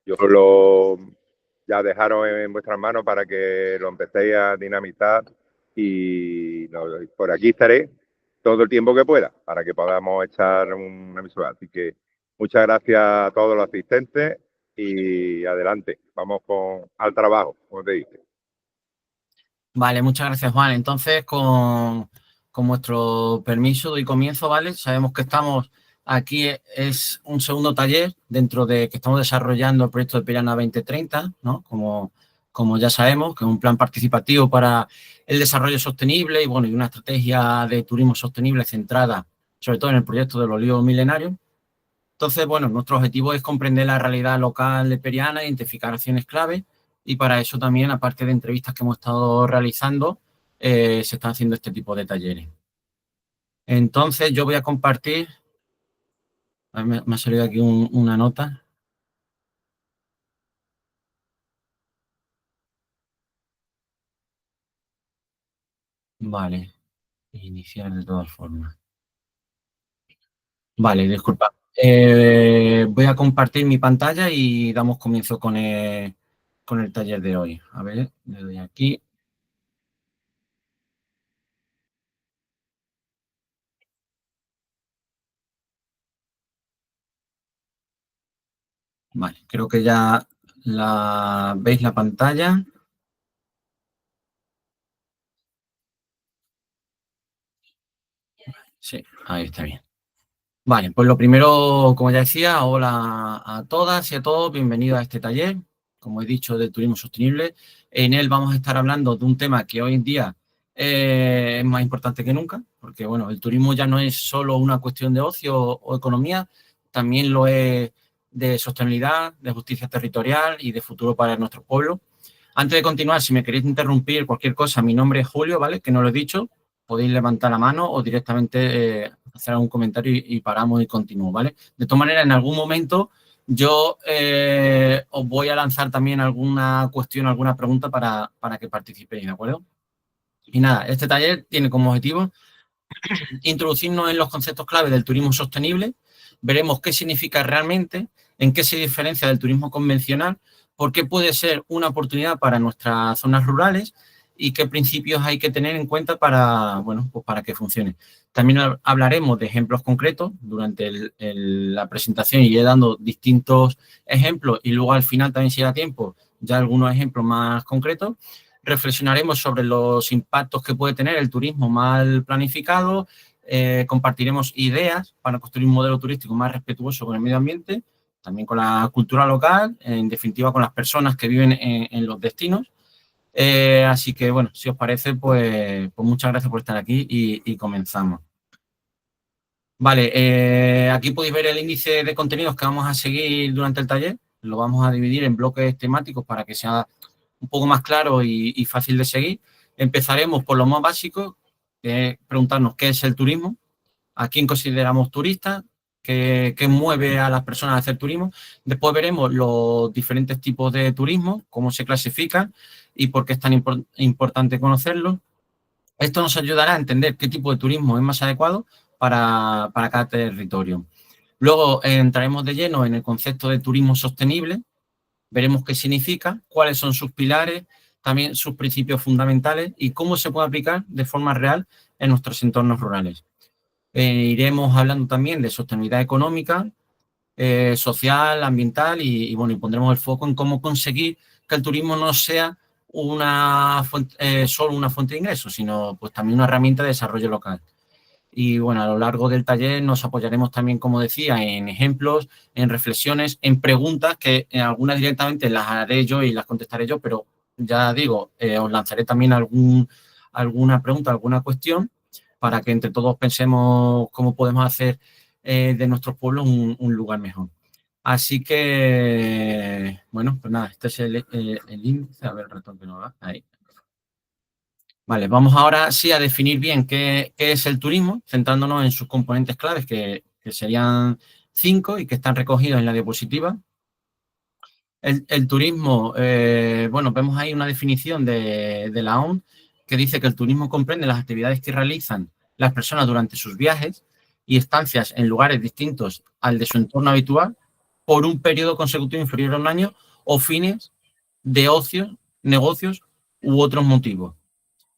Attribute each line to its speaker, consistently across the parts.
Speaker 1: Yo lo ya dejaron en vuestras manos para que lo empecéis a dinamitar y por aquí estaré todo el tiempo que pueda para que podamos echar una visual. Así que muchas gracias a todos los asistentes y adelante, vamos al trabajo, como te dije.
Speaker 2: Vale, muchas gracias, Juan. Entonces, con vuestro permiso doy comienzo, ¿vale? Sabemos que estamos aquí, es un segundo taller dentro de que estamos desarrollando el proyecto de Periana 2030, ¿no? Como ya sabemos, que es un plan participativo para el desarrollo sostenible y, bueno, y una estrategia de turismo sostenible centrada sobre todo en el proyecto del olivo milenario. Entonces, bueno, nuestro objetivo es comprender la realidad local de Periana, identificar acciones clave y para eso también, aparte de entrevistas que hemos estado realizando, se están haciendo este tipo de talleres. Entonces, yo voy a compartir, me ha salido aquí una nota. Vale, iniciar de todas formas. Vale, disculpa. Voy a compartir mi pantalla y damos comienzo con el taller de hoy. A ver, le doy aquí. Vale, creo que ya veis la pantalla. Sí, ahí está bien. Vale, pues lo primero, como ya decía, hola a todas y a todos, bienvenidos a este taller, como he dicho, de turismo sostenible. En él vamos a estar hablando de un tema que hoy en día es más importante que nunca, porque bueno, el turismo ya no es solo una cuestión de ocio o economía, también lo es de sostenibilidad, de justicia territorial y de futuro para nuestros pueblos. Antes de continuar, si me queréis interrumpir cualquier cosa, mi nombre es Julio, ¿vale? Que no lo he dicho, podéis levantar la mano o directamente hacer algún comentario y paramos y continúo, ¿vale? De todas maneras, en algún momento yo os voy a lanzar también alguna cuestión, alguna pregunta para que participéis, ¿de acuerdo? Y nada, este taller tiene como objetivo introducirnos en los conceptos clave del turismo sostenible, veremos qué significa realmente, en qué se diferencia del turismo convencional, por qué puede ser una oportunidad para nuestras zonas rurales y qué principios hay que tener en cuenta para, bueno, pues para que funcione. También hablaremos de ejemplos concretos durante la presentación y iré dando distintos ejemplos y luego al final también si da tiempo ya algunos ejemplos más concretos. Reflexionaremos sobre los impactos que puede tener el turismo mal planificado, compartiremos ideas para construir un modelo turístico más respetuoso con el medio ambiente, también con la cultura local, en definitiva con las personas que viven en los destinos. Así que, bueno, si os parece, pues muchas gracias por estar aquí y comenzamos. Vale, aquí podéis ver el índice de contenidos que vamos a seguir durante el taller. Lo vamos a dividir en bloques temáticos para que sea un poco más claro y fácil de seguir. Empezaremos por lo más básico, preguntarnos qué es el turismo, a quién consideramos turistas, qué mueve a las personas a hacer turismo. Después veremos los diferentes tipos de turismo, cómo se clasifican y por qué es tan importante conocerlos. Esto nos ayudará a entender qué tipo de turismo es más adecuado para cada territorio. Luego entraremos de lleno en el concepto de turismo sostenible, veremos qué significa, cuáles son sus pilares, también sus principios fundamentales y cómo se puede aplicar de forma real en nuestros entornos rurales. Iremos hablando también de sostenibilidad económica, social, ambiental y pondremos el foco en cómo conseguir que el turismo no sea solo una fuente de ingresos, sino pues también una herramienta de desarrollo local. Y bueno, a lo largo del taller nos apoyaremos también, como decía, en ejemplos, en reflexiones, en preguntas que en algunas directamente las haré yo y las contestaré yo, pero ya digo, os lanzaré también alguna pregunta, alguna cuestión para que entre todos pensemos cómo podemos hacer de nuestros pueblos un lugar mejor. Así que, bueno, pues nada, este es el índice, a ver el ratón que no va, ahí. Vale, vamos ahora sí a definir bien qué es el turismo, centrándonos en sus componentes claves, que serían 5 y que están recogidos en la diapositiva. El turismo, bueno, vemos ahí una definición de la OMS que dice que el turismo comprende las actividades que realizan las personas durante sus viajes y estancias en lugares distintos al de su entorno habitual por un periodo consecutivo inferior a un año o fines de ocio, negocios u otros motivos.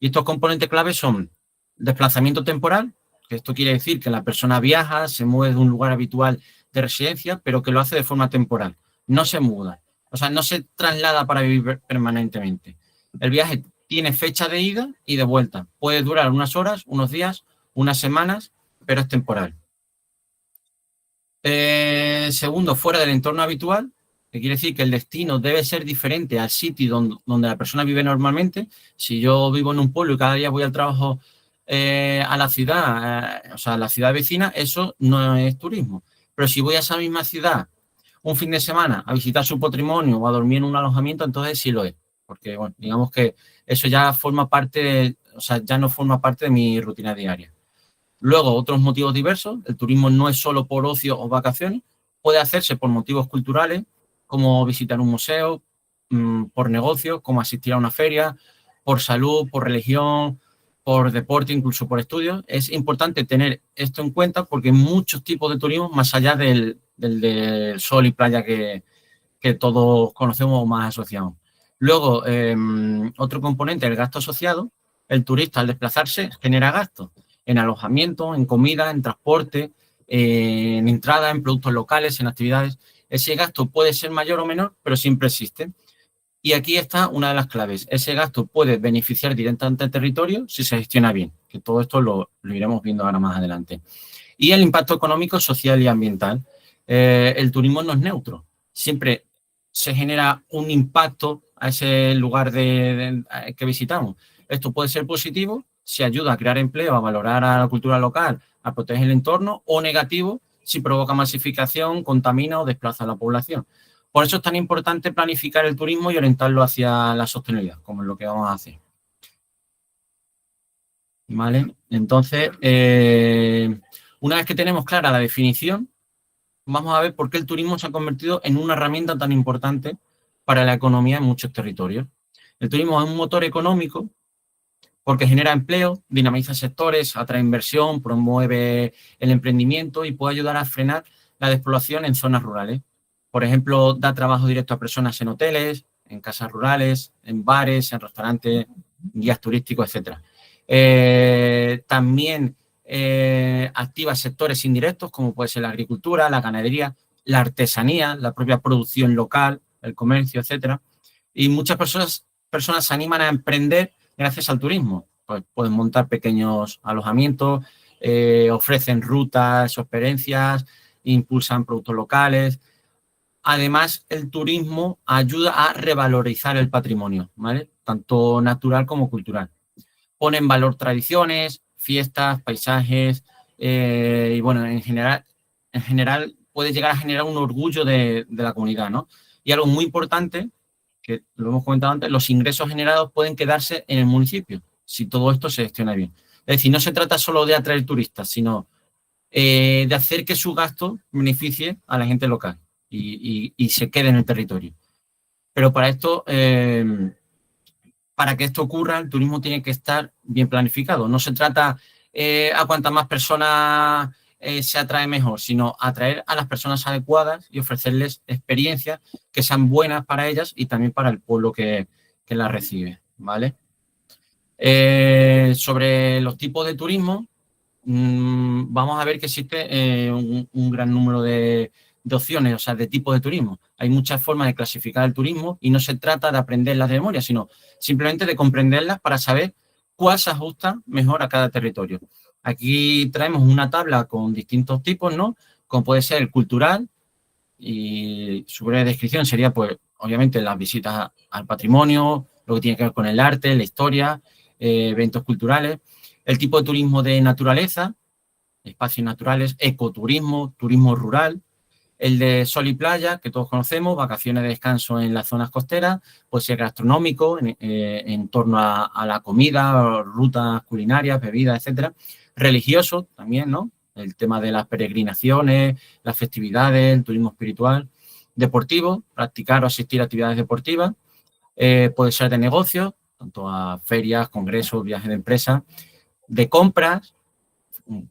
Speaker 2: Y estos componentes claves son desplazamiento temporal, que esto quiere decir que la persona viaja, se mueve de un lugar habitual de residencia, pero que lo hace de forma temporal. No se muda, o sea, no se traslada para vivir permanentemente. El viaje tiene fecha de ida y de vuelta. Puede durar unas horas, unos días, unas semanas, pero es temporal. Segundo, fuera del entorno habitual, que quiere decir que el destino debe ser diferente al sitio donde la persona vive normalmente. Si yo vivo en un pueblo y cada día voy al trabajo a la ciudad, o sea, a la ciudad vecina, eso no es turismo. Pero si voy a esa misma ciudad un fin de semana a visitar su patrimonio o a dormir en un alojamiento, entonces sí lo es. Porque, bueno, digamos que eso ya forma parte, o sea, ya no forma parte de mi rutina diaria. Luego, otros motivos diversos. El turismo no es solo por ocio o vacaciones. Puede hacerse por motivos culturales, como visitar un museo, por negocio, como asistir a una feria, por salud, por religión, por deporte, incluso por estudios. Es importante tener esto en cuenta porque hay muchos tipos de turismo más allá del sol y playa que todos conocemos o más asociamos. Luego, otro componente, el gasto asociado. El turista, al desplazarse, genera gastos en alojamiento, en comida, en transporte, en entrada, en productos locales, en actividades. Ese gasto puede ser mayor o menor, pero siempre existe. Y aquí está una de las claves. Ese gasto puede beneficiar directamente al territorio si se gestiona bien, que todo esto lo iremos viendo ahora más adelante. Y el impacto económico, social y ambiental. El turismo no es neutro. Siempre se genera un impacto a ese lugar que visitamos. Esto puede ser positivo si ayuda a crear empleo, a valorar a la cultura local, a proteger el entorno, o negativo si provoca masificación, contamina o desplaza a la población. Por eso es tan importante planificar el turismo y orientarlo hacia la sostenibilidad, como es lo que vamos a hacer. ¿Vale? Entonces, una vez que tenemos clara la definición, vamos a ver por qué el turismo se ha convertido en una herramienta tan importante para la economía en muchos territorios. El turismo es un motor económico porque genera empleo, dinamiza sectores, atrae inversión, promueve el emprendimiento y puede ayudar a frenar la despoblación en zonas rurales. Por ejemplo, da trabajo directo a personas en hoteles, en casas rurales, en bares, en restaurantes, guías turísticos, etc. También activa sectores indirectos como puede ser la agricultura, la ganadería, la artesanía, la propia producción local, el comercio, etc. Y muchas personas se animan a emprender gracias al turismo. Pues pueden montar pequeños alojamientos, ofrecen rutas, experiencias, impulsan productos locales. Además, el turismo ayuda a revalorizar el patrimonio, ¿vale? Tanto natural como cultural. Pone en valor tradiciones, fiestas, paisajes y, bueno, en general puede llegar a generar un orgullo de la comunidad, ¿no? Y algo muy importante, que lo hemos comentado antes, los ingresos generados pueden quedarse en el municipio si todo esto se gestiona bien. Es decir, no se trata solo de atraer turistas, sino de hacer que su gasto beneficie a la gente local y se quede en el territorio. Pero para esto, para que esto ocurra, el turismo tiene que estar bien planificado. No se trata a cuantas más personas se atrae mejor, sino atraer a las personas adecuadas y ofrecerles experiencias que sean buenas para ellas y también para el pueblo que las recibe, ¿vale? Sobre los tipos de turismo, vamos a ver que existe un gran número de opciones, o sea, de tipos de turismo. Hay muchas formas de clasificar el turismo y no se trata de aprenderlas de memoria, sino simplemente de comprenderlas para saber cuál se ajusta mejor a cada territorio. Aquí traemos una tabla con distintos tipos, ¿no? Como puede ser el cultural, y su breve descripción sería, pues, obviamente, las visitas al patrimonio, lo que tiene que ver con el arte, la historia, eventos culturales. El tipo de turismo de naturaleza, espacios naturales, ecoturismo, turismo rural. El de sol y playa, que todos conocemos, vacaciones de descanso en las zonas costeras, puede ser gastronómico, en torno a la comida, rutas culinarias, bebidas, etcétera. Religioso también, ¿no? El tema de las peregrinaciones, las festividades, el turismo espiritual. Deportivo, practicar o asistir a actividades deportivas. Puede ser de negocios, tanto a ferias, congresos, viajes de empresa. De compras,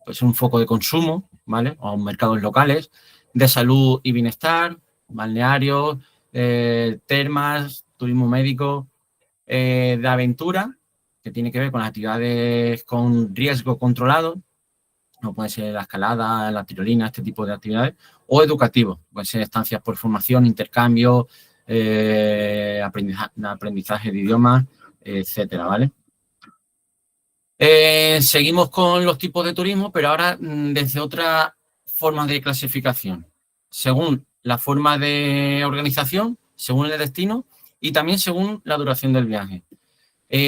Speaker 2: pues un foco de consumo, ¿vale? O a mercados locales. De salud y bienestar, balnearios, termas, turismo médico, de aventura, que tiene que ver con las actividades con riesgo controlado, no puede ser la escalada, la tirolina, este tipo de actividades, o educativo, pueden ser estancias por formación, intercambio, aprendizaje de idiomas, etcétera, ¿vale? Seguimos con los tipos de turismo, pero ahora desde otra forma de clasificación, según la forma de organización, según el destino y también según la duración del viaje.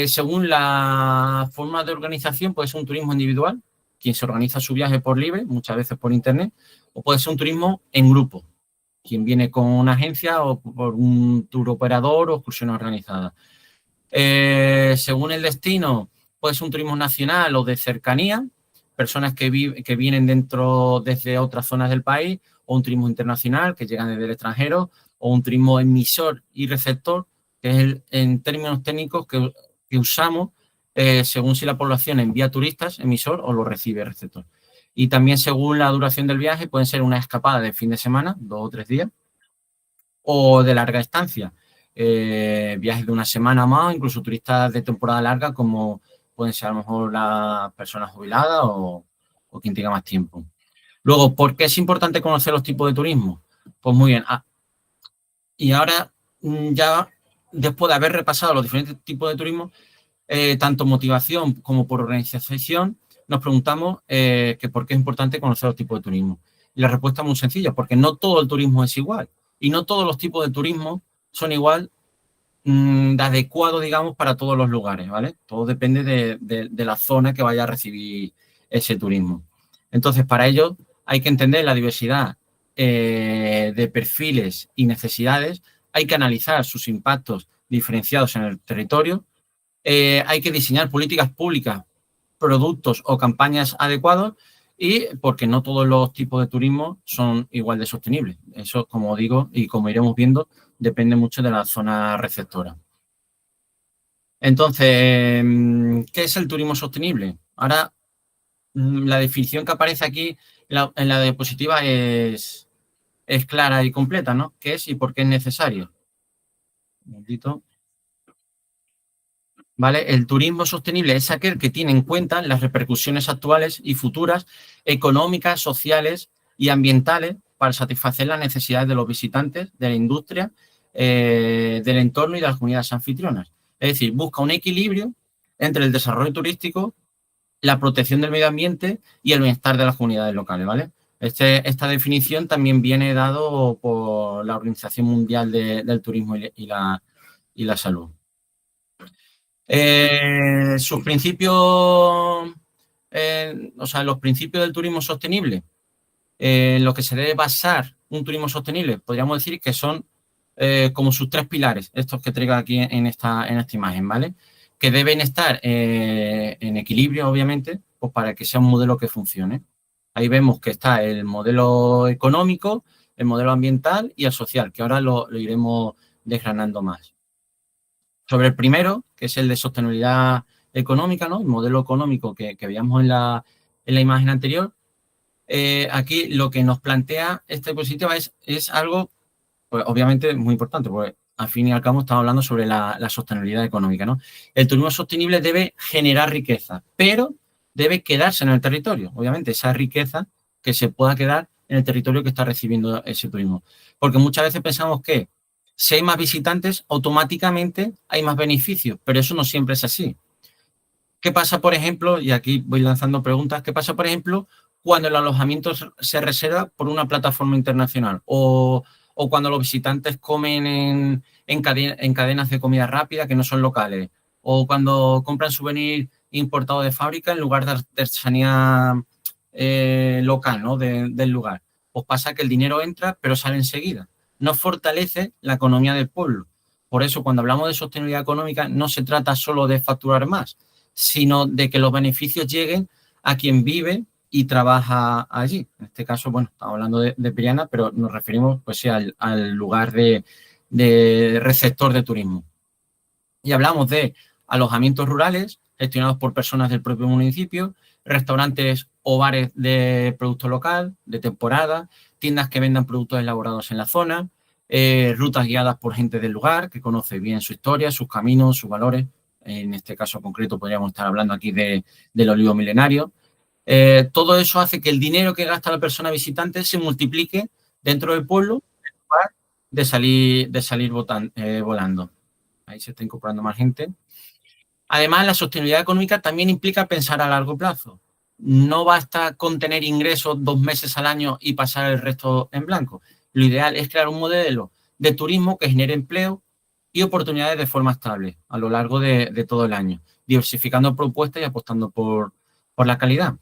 Speaker 2: Según la forma de organización, puede ser un turismo individual, quien se organiza su viaje por libre, muchas veces por internet, o puede ser un turismo en grupo, quien viene con una agencia o por un tour operador o excursiones organizadas. Según el destino, puede ser un turismo nacional o de cercanía, personas que vienen desde otras zonas del país, o un turismo internacional que llegan desde el extranjero, o un turismo emisor y receptor, que es en términos técnicos que usamos según si la población envía turistas, emisor, o lo recibe, receptor. Y también según la duración del viaje, pueden ser una escapada de fin de semana, 2 o 3 días, o de larga estancia, viajes de una semana más, incluso turistas de temporada larga, como pueden ser a lo mejor las personas jubiladas o quien tenga más tiempo. Luego, ¿por qué es importante conocer los tipos de turismo? Pues muy bien. Y ahora, ya después de haber repasado los diferentes tipos de turismo, tanto motivación como por organización, nos preguntamos que por qué es importante conocer los tipos de turismo. Y la respuesta es muy sencilla, porque no todo el turismo es igual y no todos los tipos de turismo son igual de adecuado, digamos, para todos los lugares, ¿vale? Todo depende de la zona que vaya a recibir ese turismo. Entonces, para ello hay que entender la diversidad de perfiles y necesidades, hay que analizar sus impactos diferenciados en el territorio, hay que diseñar políticas públicas, productos o campañas adecuados y porque no todos los tipos de turismo son igual de sostenibles. Eso, como digo, y como iremos viendo, depende mucho de la zona receptora. Entonces, ¿qué es el turismo sostenible? Ahora, la definición que aparece aquí en la diapositiva es clara y completa, ¿no? ¿Qué es y por qué es necesario? Un momentito. ¿Vale? El turismo sostenible es aquel que tiene en cuenta las repercusiones actuales y futuras económicas, sociales y ambientales para satisfacer las necesidades de los visitantes, de la industria, del entorno y de las comunidades anfitrionas. Es decir, busca un equilibrio entre el desarrollo turístico, la protección del medio ambiente y el bienestar de las comunidades locales, ¿vale? Esta definición también viene dado por la Organización Mundial del Turismo y la Salud. Sus principios, o sea, los principios del turismo sostenible, en lo que se debe basar un turismo sostenible, podríamos decir que son como sus 3 pilares, estos que traigo aquí en esta imagen, ¿vale? Que deben estar en equilibrio, obviamente, pues para que sea un modelo que funcione. Ahí vemos que está el modelo económico, el modelo ambiental y el social, que ahora lo iremos desgranando más. Sobre el primero, que es el de sostenibilidad económica, ¿no? El modelo económico que veíamos en la imagen anterior. Aquí lo que nos plantea esta diapositiva es algo, pues, obviamente, muy importante, porque al fin y al cabo estamos hablando sobre la sostenibilidad económica, ¿no? El turismo sostenible debe generar riqueza, pero debe quedarse en el territorio. Obviamente, esa riqueza que se pueda quedar en el territorio que está recibiendo ese turismo. Porque muchas veces pensamos que si hay más visitantes, automáticamente hay más beneficios, pero eso no siempre es así. ¿Qué pasa, por ejemplo, y aquí voy lanzando preguntas, qué pasa, por ejemplo, cuando el alojamiento se reserva por una plataforma internacional o cuando los visitantes comen en cadenas de comida rápida que no son locales o cuando compran souvenir importado de fábrica en lugar de artesanía local, ¿no? del lugar? Pues pasa que el dinero entra pero sale enseguida. No fortalece la economía del pueblo. Por eso, cuando hablamos de sostenibilidad económica, no se trata solo de facturar más, sino de que los beneficios lleguen a quien vive y trabaja allí. En este caso, bueno, estamos hablando de Periana, pero nos referimos pues sí, al lugar de receptor de turismo. Y hablamos de alojamientos rurales gestionados por personas del propio municipio, restaurantes o bares de producto local, de temporada, tiendas que vendan productos elaborados en la zona, rutas guiadas por gente del lugar que conoce bien su historia, sus caminos, sus valores. En este caso concreto podríamos estar hablando aquí del olivo milenario. Todo eso hace que el dinero que gasta la persona visitante se multiplique dentro del pueblo en lugar de salir volando. Ahí se está incorporando más gente. Además, la sostenibilidad económica también implica pensar a largo plazo. No basta con tener ingresos 2 meses al año y pasar el resto en blanco. Lo ideal es crear un modelo de turismo que genere empleo y oportunidades de forma estable a lo largo de todo el año, diversificando propuestas y apostando por la calidad.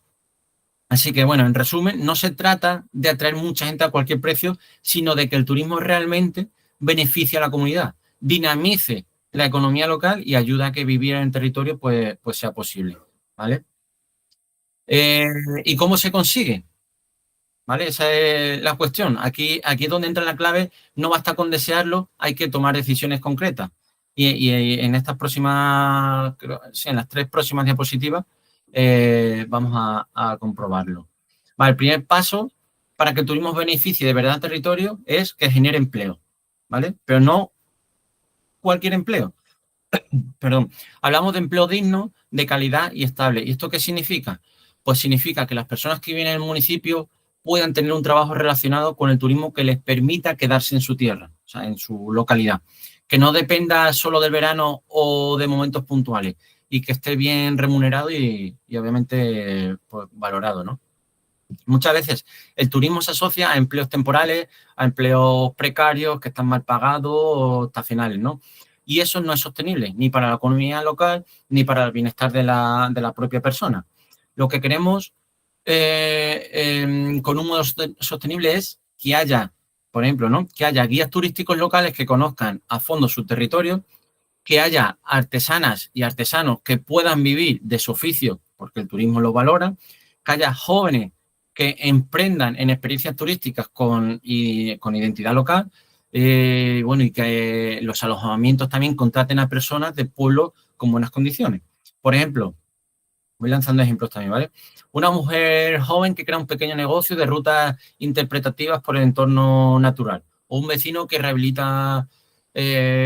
Speaker 2: Así que, bueno, en resumen, no se trata de atraer mucha gente a cualquier precio, sino de que el turismo realmente beneficie a la comunidad, dinamice la economía local y ayuda a que vivir en el territorio pues sea posible, ¿vale? ¿Y cómo se consigue? ¿Vale? Esa es la cuestión. Aquí es donde entra la clave. No basta con desearlo, hay que tomar decisiones concretas. Y en estas próximas, sí, en las 3 próximas diapositivas, vamos a comprobarlo. Vale, el primer paso para que el turismo beneficie de verdad al territorio es que genere empleo, ¿vale? Pero no cualquier empleo. Perdón. Hablamos de empleo digno, de calidad y estable. ¿Y esto qué significa? Pues significa que las personas que viven en el municipio puedan tener un trabajo relacionado con el turismo que les permita quedarse en su tierra, o sea, en su localidad. Que no dependa solo del verano o de momentos puntuales y que esté bien remunerado y obviamente pues, valorado, ¿no? Muchas veces el turismo se asocia a empleos temporales, a empleos precarios que están mal pagados o estacionales, ¿no? Y eso no es sostenible ni para la economía local ni para el bienestar de la propia persona. Lo que queremos con un modo sostenible es que haya, por ejemplo, ¿no? Que haya guías turísticos locales que conozcan a fondo su territorio, que haya artesanas y artesanos que puedan vivir de su oficio, porque el turismo lo valora, que haya jóvenes que emprendan en experiencias turísticas con identidad local, bueno, y que los alojamientos también contraten a personas de pueblo con buenas condiciones. Por ejemplo, voy lanzando ejemplos también, ¿vale? Una mujer joven que crea un pequeño negocio de rutas interpretativas por el entorno natural, o un vecino que rehabilita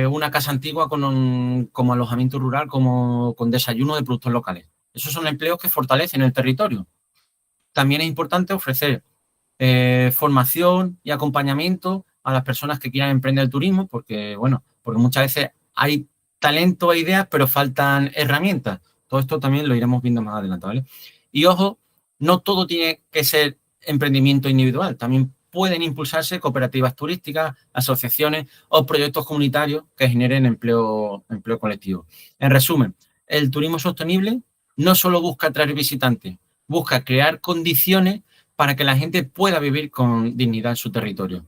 Speaker 2: una casa antigua como alojamiento rural, como con desayuno de productos locales. Esos son empleos que fortalecen el territorio. También es importante ofrecer formación y acompañamiento a las personas que quieran emprender el turismo, porque, bueno, porque muchas veces hay talento e ideas, pero faltan herramientas. Todo esto también lo iremos viendo más adelante, ¿vale? Y ojo, no todo tiene que ser emprendimiento individual, también pueden impulsarse cooperativas turísticas, asociaciones o proyectos comunitarios que generen empleo colectivo. En resumen, el turismo sostenible no solo busca atraer visitantes, busca crear condiciones para que la gente pueda vivir con dignidad en su territorio.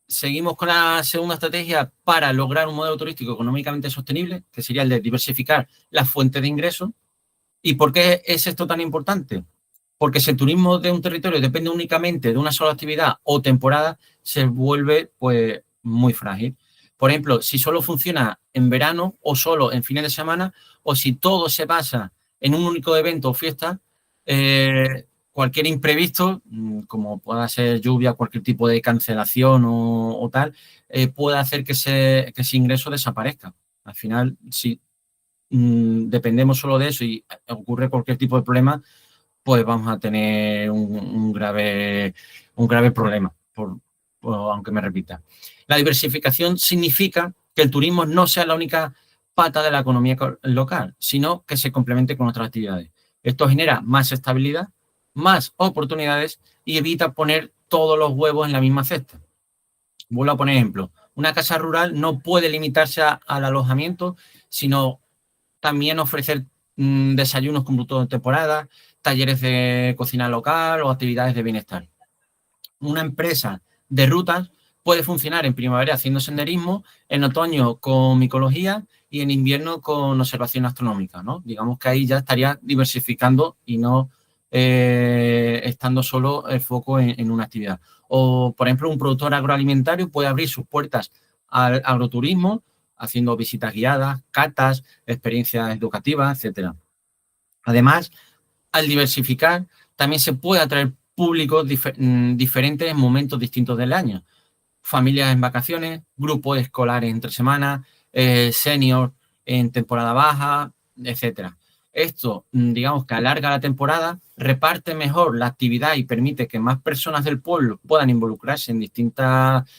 Speaker 2: Seguimos con la segunda estrategia para lograr un modelo turístico económicamente sostenible, que sería el de diversificar las fuentes de ingresos. ¿Y por qué es esto tan importante? Porque si el turismo de un territorio depende únicamente de una sola actividad o temporada, se vuelve pues muy frágil. Por ejemplo, si solo funciona en verano o solo en fines de semana, o si todo se basa en un único evento o fiesta, cualquier imprevisto, como pueda ser lluvia, cualquier tipo de cancelación o tal, puede hacer que ese ingreso desaparezca. Al final, si dependemos solo de eso y ocurre cualquier tipo de problema, pues vamos a tener un grave problema, aunque me repita. La diversificación significa que el turismo no sea la única pata de la economía local, sino que se complemente con otras actividades. Esto genera más estabilidad, más oportunidades y evita poner todos los huevos en la misma cesta. Vuelvo a poner ejemplo. Una casa rural no puede limitarse al alojamiento, sino también ofrecer desayunos con productos de temporada, talleres de cocina local o actividades de bienestar. Una empresa de rutas puede funcionar en primavera haciendo senderismo, en otoño con micología y en invierno con observación astronómica, ¿no? Digamos que ahí ya estaría diversificando y no estando solo el foco en una actividad. O, por ejemplo, un productor agroalimentario puede abrir sus puertas al agroturismo haciendo visitas guiadas, catas, experiencias educativas, etcétera. Además, al diversificar, también se puede atraer públicos diferentes en momentos distintos del año. Familias en vacaciones, grupos escolares entre semanas, senior en temporada baja, etcétera. Esto, digamos que alarga la temporada, reparte mejor la actividad y permite que más personas del pueblo puedan involucrarse en distintas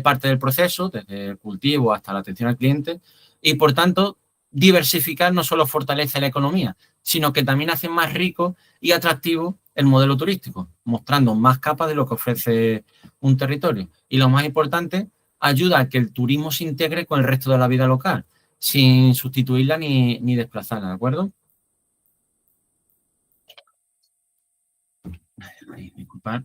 Speaker 2: partes del proceso, desde el cultivo hasta la atención al cliente, y por tanto, diversificar no solo fortalece la economía, sino que también hace más rico y atractivo el modelo turístico, mostrando más capas de lo que ofrece un territorio. Y lo más importante, ayuda a que el turismo se integre con el resto de la vida local, sin sustituirla ni desplazarla, ¿de acuerdo? Disculpad.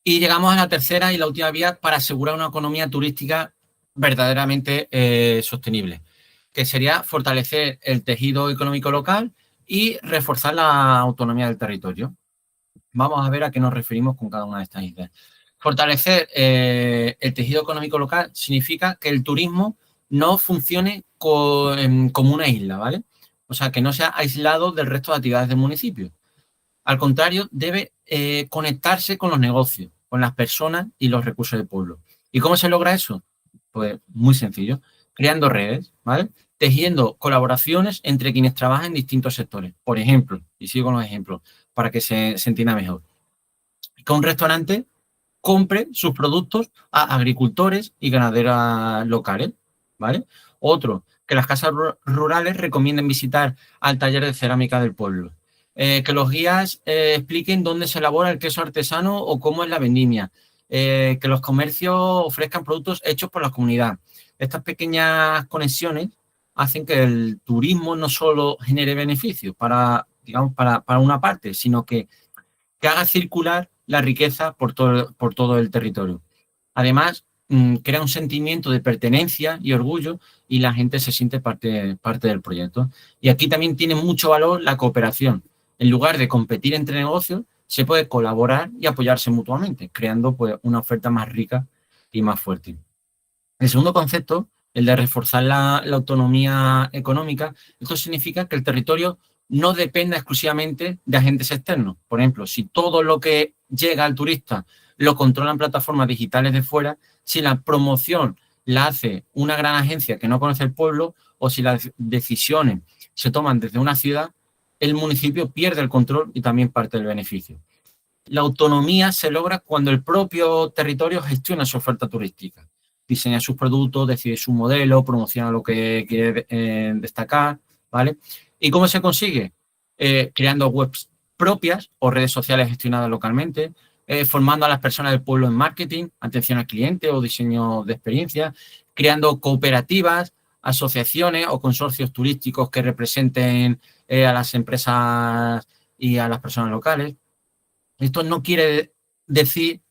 Speaker 2: Y llegamos a la tercera y la última vía para asegurar una economía turística verdaderamente sostenible, que sería fortalecer el tejido económico local y reforzar la autonomía del territorio. Vamos a ver a qué nos referimos con cada una de estas ideas. Fortalecer el tejido económico local significa que el turismo no funcione como una isla, ¿vale? O sea, que no sea aislado del resto de actividades del municipio. Al contrario, debe conectarse con los negocios, con las personas y los recursos del pueblo. ¿Y cómo se logra eso? Pues muy sencillo, creando redes, ¿vale? Tejiendo colaboraciones entre quienes trabajan en distintos sectores. Por ejemplo, y sigo con los ejemplos para que se entienda mejor, que un restaurante compre sus productos a agricultores y ganaderas locales, ¿vale? Otro, que las casas rurales recomienden visitar al taller de cerámica del pueblo. Que los guías expliquen dónde se elabora el queso artesano o cómo es la vendimia. Que los comercios ofrezcan productos hechos por la comunidad. Estas pequeñas conexiones hacen que el turismo no solo genere beneficios para, digamos, para una parte, sino que haga circular la riqueza por todo el territorio. Además, crea un sentimiento de pertenencia y orgullo y la gente se siente parte del proyecto. Y aquí también tiene mucho valor la cooperación. En lugar de competir entre negocios, se puede colaborar y apoyarse mutuamente, creando pues, una oferta más rica y más fuerte. El segundo concepto, el de reforzar la autonomía económica, esto significa que el territorio no dependa exclusivamente de agentes externos. Por ejemplo, si todo lo que llega al turista lo controlan plataformas digitales de fuera, si la promoción la hace una gran agencia que no conoce el pueblo o si las decisiones se toman desde una ciudad, el municipio pierde el control y también parte del beneficio. La autonomía se logra cuando el propio territorio gestiona su oferta turística, diseña sus productos, decide su modelo, promociona lo que quiere destacar, ¿vale? ¿Y cómo se consigue? Creando webs propias o redes sociales gestionadas localmente, formando a las personas del pueblo en marketing, atención al cliente o diseño de experiencia, creando cooperativas, asociaciones o consorcios turísticos que representen a las empresas y a las personas locales. Esto no quiere decir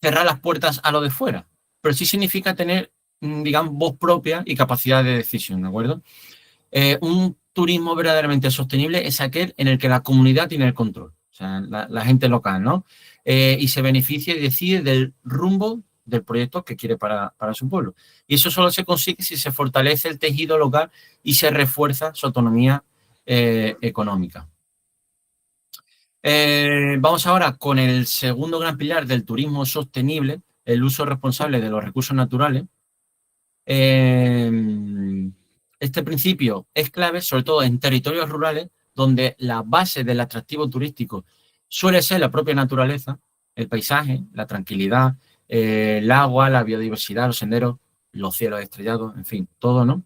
Speaker 2: cerrar las puertas a lo de fuera, pero sí significa tener, digamos, voz propia y capacidad de decisión, ¿de acuerdo? Un turismo verdaderamente sostenible es aquel en el que la comunidad tiene el control, o sea, la gente local, ¿no? Y se beneficia y decide del rumbo del proyecto que quiere para su pueblo. Y eso solo se consigue si se fortalece el tejido local y se refuerza su autonomía económica. Vamos ahora con el segundo gran pilar del turismo sostenible, el uso responsable de los recursos naturales. Este principio es clave, sobre todo en territorios rurales, donde la base del atractivo turístico suele ser la propia naturaleza, el paisaje, la tranquilidad, el agua, la biodiversidad, los senderos, los cielos estrellados, en fin, todo, ¿no?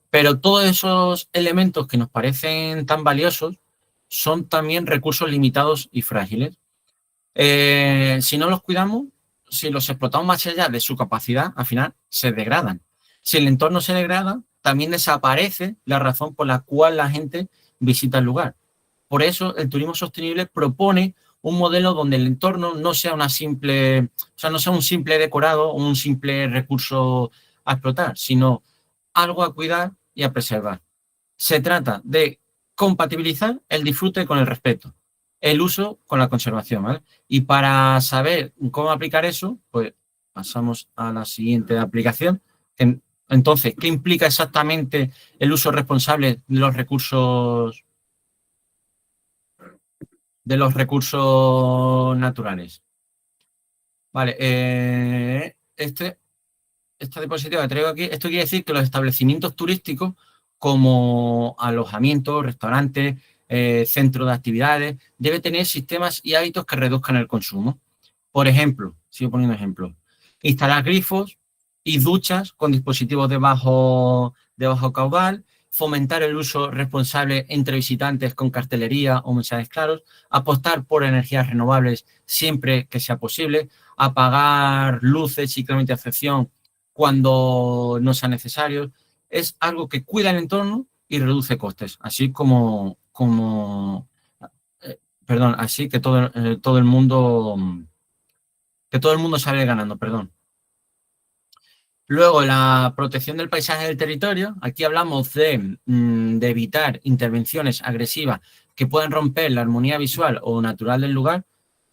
Speaker 2: Pero todos esos elementos que nos parecen tan valiosos son también recursos limitados y frágiles. Si no los cuidamos, si los explotamos más allá de su capacidad, al final se degradan. Si el entorno se degrada, también desaparece la razón por la cual la gente visita el lugar. Por eso el turismo sostenible propone un modelo donde el entorno no sea no sea un simple decorado o un simple recurso a explotar, sino algo a cuidar y a preservar. Se trata de compatibilizar el disfrute con el respeto, el uso con la conservación, ¿vale? Y para saber cómo aplicar eso, pues pasamos a la siguiente aplicación. Entonces, ¿qué implica exactamente el uso responsable de los recursos los recursos naturales. Vale, esta diapositiva que traigo aquí, esto quiere decir que los establecimientos turísticos como alojamientos, restaurantes, centros de actividades, deben tener sistemas y hábitos que reduzcan el consumo. Por ejemplo, sigo poniendo ejemplos, instalar grifos y duchas con dispositivos de bajo caudal, fomentar el uso responsable entre visitantes con cartelería o mensajes claros, apostar por energías renovables siempre que sea posible, apagar luces y climatización cuando no sea necesario. Es algo que cuida el entorno y reduce costes, así así que todo el mundo sale ganando, perdón. Luego, la protección del paisaje del territorio. Aquí hablamos de evitar intervenciones agresivas que puedan romper la armonía visual o natural del lugar.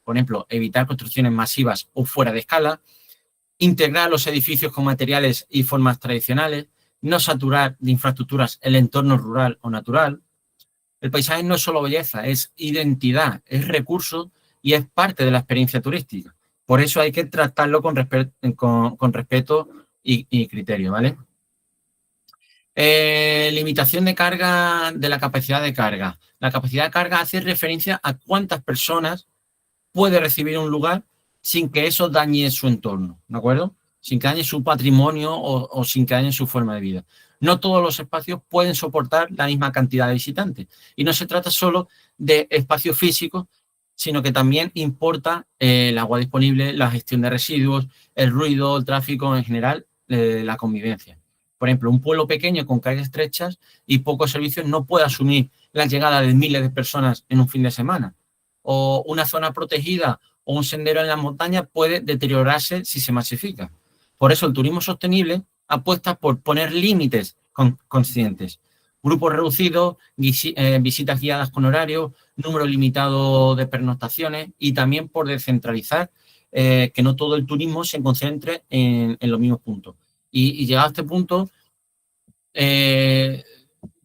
Speaker 2: Por ejemplo, evitar construcciones masivas o fuera de escala. Integrar los edificios con materiales y formas tradicionales. No saturar de infraestructuras el entorno rural o natural. El paisaje no es solo belleza, es identidad, es recurso y es parte de la experiencia turística. Por eso hay que tratarlo con respeto y criterio, ¿vale? Limitación de carga, de la capacidad de carga. La capacidad de carga hace referencia a cuántas personas puede recibir un lugar sin que eso dañe su entorno, ¿de acuerdo? Sin que dañe su patrimonio o sin que dañe su forma de vida. No todos los espacios pueden soportar la misma cantidad de visitantes. Y no se trata solo de espacios físicos, sino que también importa el agua disponible, la gestión de residuos, el ruido, el tráfico en general, la convivencia. Por ejemplo, un pueblo pequeño con calles estrechas y pocos servicios no puede asumir la llegada de miles de personas en un fin de semana. O una zona protegida o un sendero en la montaña puede deteriorarse si se masifica. Por eso el turismo sostenible apuesta por poner límites conscientes. Grupos reducidos, visitas guiadas con horario, número limitado de pernoctaciones y también por descentralizar que no todo el turismo se concentre en los mismos puntos. Y llegado a este punto,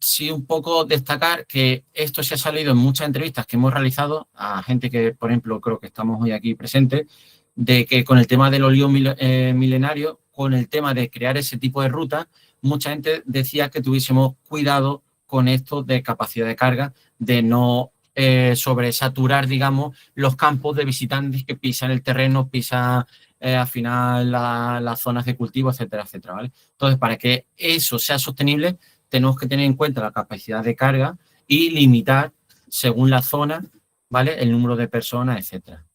Speaker 2: sí un poco destacar que esto se ha salido en muchas entrevistas que hemos realizado a gente que, por ejemplo, creo que estamos hoy aquí presentes, de que con el tema del olivo milenario, con el tema de crear ese tipo de ruta, mucha gente decía que tuviésemos cuidado con esto de capacidad de carga, de no sobresaturar, digamos, los campos de visitantes que pisan el terreno, pisan al final las zonas de cultivo, etcétera, etcétera, ¿vale? Entonces, para que eso sea sostenible, tenemos que tener en cuenta la capacidad de carga y limitar, según la zona, ¿vale?, el número de personas, etcétera.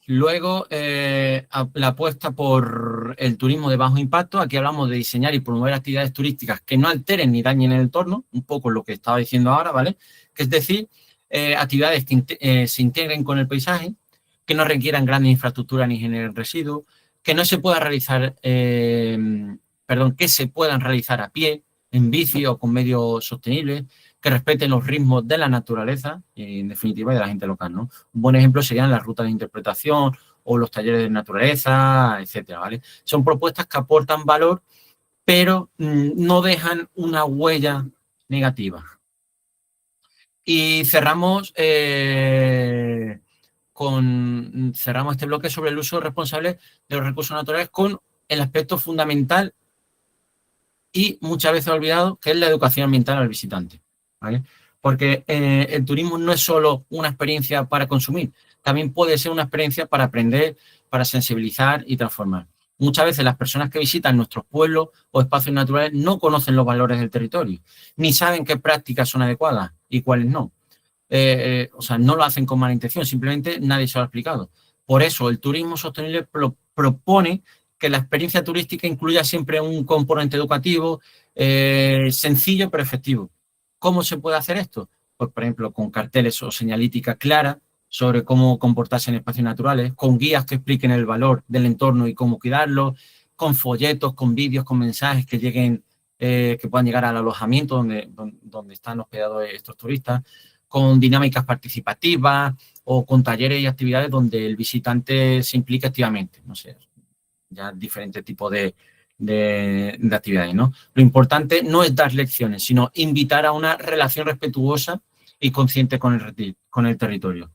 Speaker 2: Luego, la apuesta por el turismo de bajo impacto. Aquí hablamos de diseñar y promover actividades turísticas que no alteren ni dañen el entorno, un poco lo que estaba diciendo ahora, ¿vale? Que es decir, actividades que se integren con el paisaje, que no requieran grandes infraestructuras ni generen residuos, que no se pueda realizar, que se puedan realizar a pie, en bici o con medios sostenibles, que respeten los ritmos de la naturaleza y, en definitiva, de la gente local, ¿no? Un buen ejemplo serían las rutas de interpretación o los talleres de naturaleza, etcétera, ¿vale? Son propuestas que aportan valor, pero no dejan una huella negativa. Y cerramos este bloque sobre el uso responsable de los recursos naturales con el aspecto fundamental y muchas veces olvidado, que es la educación ambiental al visitante, ¿vale? Porque el turismo no es solo una experiencia para consumir, también puede ser una experiencia para aprender, para sensibilizar y transformar. Muchas veces las personas que visitan nuestros pueblos o espacios naturales no conocen los valores del territorio, ni saben qué prácticas son adecuadas y cuáles no. O sea, no lo hacen con mala intención, simplemente nadie se lo ha explicado. Por eso el turismo sostenible propone que la experiencia turística incluya siempre un componente educativo sencillo pero efectivo. ¿Cómo se puede hacer esto? Pues, por ejemplo, con carteles o señalítica clara sobre cómo comportarse en espacios naturales, con guías que expliquen el valor del entorno y cómo cuidarlo, con folletos, con vídeos, con mensajes que lleguen, que puedan llegar al alojamiento donde están hospedados estos turistas, con dinámicas participativas o con talleres y actividades donde el visitante se implique activamente. No sé, ya diferentes tipos de de actividades, ¿no? Lo importante no es dar lecciones, sino invitar a una relación respetuosa y consciente con el territorio.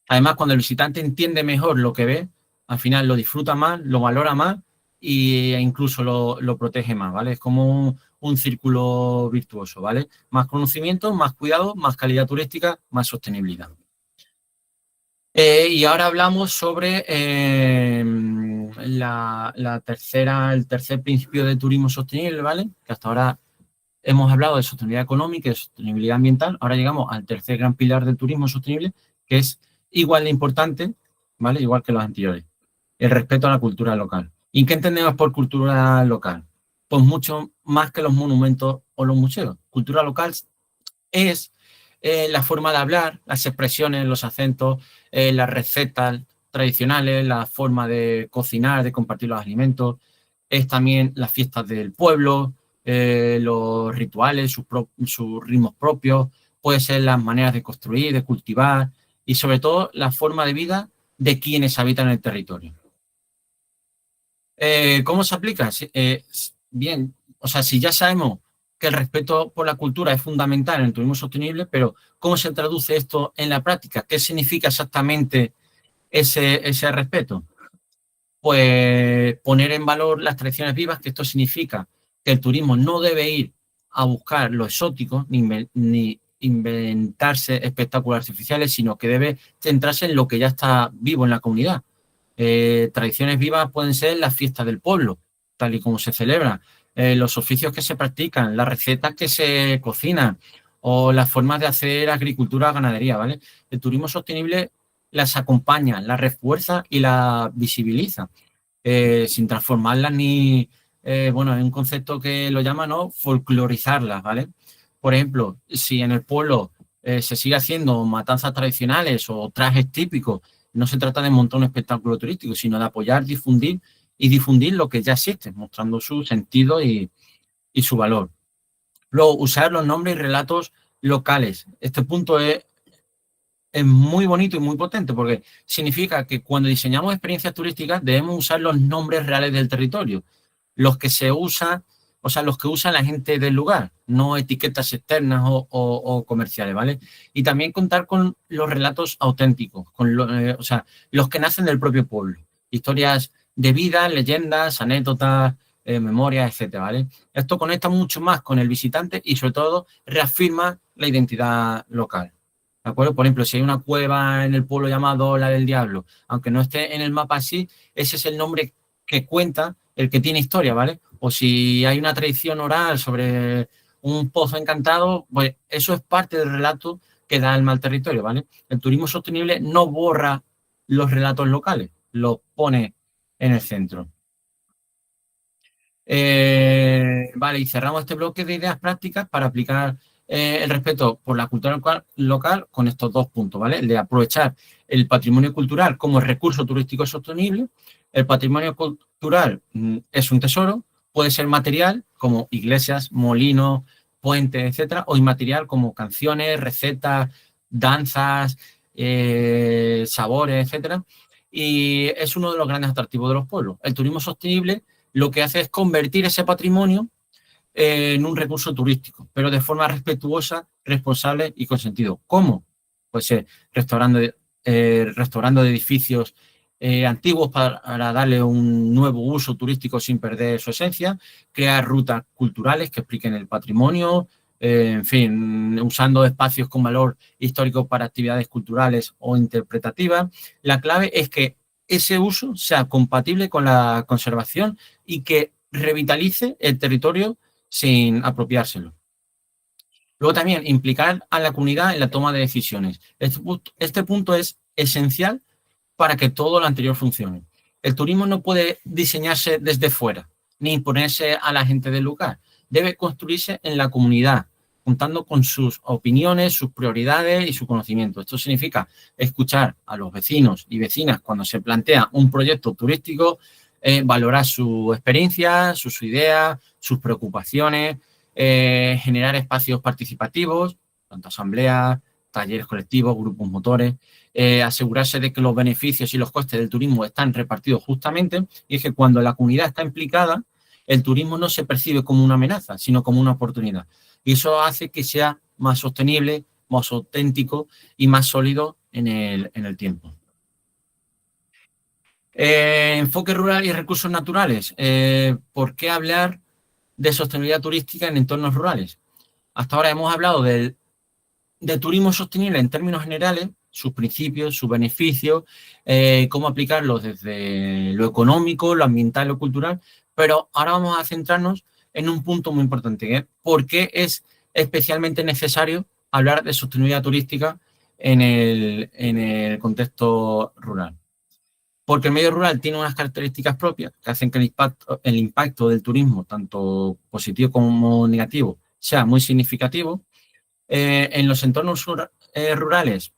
Speaker 2: Además, cuando el visitante entiende mejor lo que ve, al final lo disfruta más, lo valora más e incluso lo protege más, ¿vale? Es como un círculo virtuoso, ¿vale? Más conocimiento, más cuidado, más calidad turística, más sostenibilidad. Y ahora hablamos sobre el tercer principio de turismo sostenible, ¿vale? Que hasta ahora hemos hablado de sostenibilidad económica y de sostenibilidad ambiental. Ahora llegamos al tercer gran pilar del turismo sostenible, que es igual de importante, ¿vale? Igual que los anteriores. El respeto a la cultura local. ¿Y qué entendemos por cultura local? Pues mucho más que los monumentos o los museos. Cultura local es la forma de hablar, las expresiones, los acentos, las recetas tradicionales, la forma de cocinar, de compartir los alimentos. Es también las fiestas del pueblo, los rituales, sus ritmos propios, puede ser las maneras de construir, de cultivar y sobre todo la forma de vida de quienes habitan el territorio. ¿Cómo se aplica? Bien, o sea, si ya sabemos que el respeto por la cultura es fundamental en el turismo sostenible, pero ¿cómo se traduce esto en la práctica? ¿Qué significa exactamente ese respeto? Pues poner en valor las tradiciones vivas, que esto significa que el turismo no debe ir a buscar lo exótico ni inventarse espectáculos artificiales, sino que debe centrarse en lo que ya está vivo en la comunidad. Tradiciones vivas pueden ser las fiestas del pueblo, tal y como se celebran, los oficios que se practican, las recetas que se cocinan o las formas de hacer agricultura o ganadería, ¿vale? El turismo sostenible las acompaña, las refuerza y las visibiliza, sin transformarlas ni, bueno, es un concepto que lo llama, ¿no? Folclorizarlas, ¿vale? Por ejemplo, si en el pueblo se sigue haciendo matanzas tradicionales o trajes típicos, no se trata de montar un espectáculo turístico, sino de apoyar, difundir lo que ya existe, mostrando su sentido y su valor. Luego, usar los nombres y relatos locales. Este punto es muy bonito y muy potente porque significa que cuando diseñamos experiencias turísticas debemos usar los nombres reales del territorio, los que se usan, o sea, los que usa la gente del lugar, no etiquetas externas o comerciales, ¿vale? Y también contar con los relatos auténticos, o sea, los que nacen del propio pueblo, historias de vida, leyendas, anécdotas, memorias, etcétera, ¿vale? Esto conecta mucho más con el visitante y sobre todo reafirma la identidad local. ¿De acuerdo? Por ejemplo, si hay una cueva en el pueblo llamado La del Diablo, aunque no esté en el mapa así, ese es el nombre que cuenta, el que tiene historia, ¿vale? O si hay una tradición oral sobre un pozo encantado, pues eso es parte del relato que da el mal territorio, ¿vale? El turismo sostenible no borra los relatos locales, los pone en el centro. Vale, y cerramos este bloque de ideas prácticas para aplicar el respeto por la cultura local con estos dos puntos, ¿vale? El de aprovechar el patrimonio cultural como recurso turístico sostenible. El patrimonio cultural es un tesoro, puede ser material como iglesias, molinos, puentes, etcétera, o inmaterial como canciones, recetas, danzas, sabores, etcétera. Y es uno de los grandes atractivos de los pueblos. El turismo sostenible lo que hace es convertir ese patrimonio en un recurso turístico, pero de forma respetuosa, responsable y con sentido. ¿Cómo? Pues restaurando edificios antiguos para darle un nuevo uso turístico sin perder su esencia, crear rutas culturales que expliquen el patrimonio, en fin, usando espacios con valor histórico para actividades culturales o interpretativas. La clave es que ese uso sea compatible con la conservación y que revitalice el territorio sin apropiárselo. Luego también implicar a la comunidad en la toma de decisiones. Este punto es esencial para que todo lo anterior funcione. El turismo no puede diseñarse desde fuera, ni imponerse a la gente del lugar. Debe construirse en la comunidad, contando con sus opiniones, sus prioridades y su conocimiento. Esto significa escuchar a los vecinos y vecinas cuando se plantea un proyecto turístico, valorar su experiencia, sus ideas, sus preocupaciones, generar espacios participativos, tanto asambleas, talleres colectivos, grupos motores, asegurarse de que los beneficios y los costes del turismo están repartidos justamente, y es que cuando la comunidad está implicada, el turismo no se percibe como una amenaza, sino como una oportunidad. Y eso hace que sea más sostenible, más auténtico y más sólido en el tiempo. Enfoque rural y recursos naturales. ¿Por qué hablar de sostenibilidad turística en entornos rurales? Hasta ahora hemos hablado de turismo sostenible en términos generales, sus principios, sus beneficios, cómo aplicarlos desde lo económico, lo ambiental, lo cultural, pero ahora vamos a centrarnos en un punto muy importante, que es por qué es especialmente necesario hablar de sostenibilidad turística en el contexto rural. Porque el medio rural tiene unas características propias que hacen que el impacto del turismo, tanto positivo como negativo, sea muy significativo. En los entornos rurales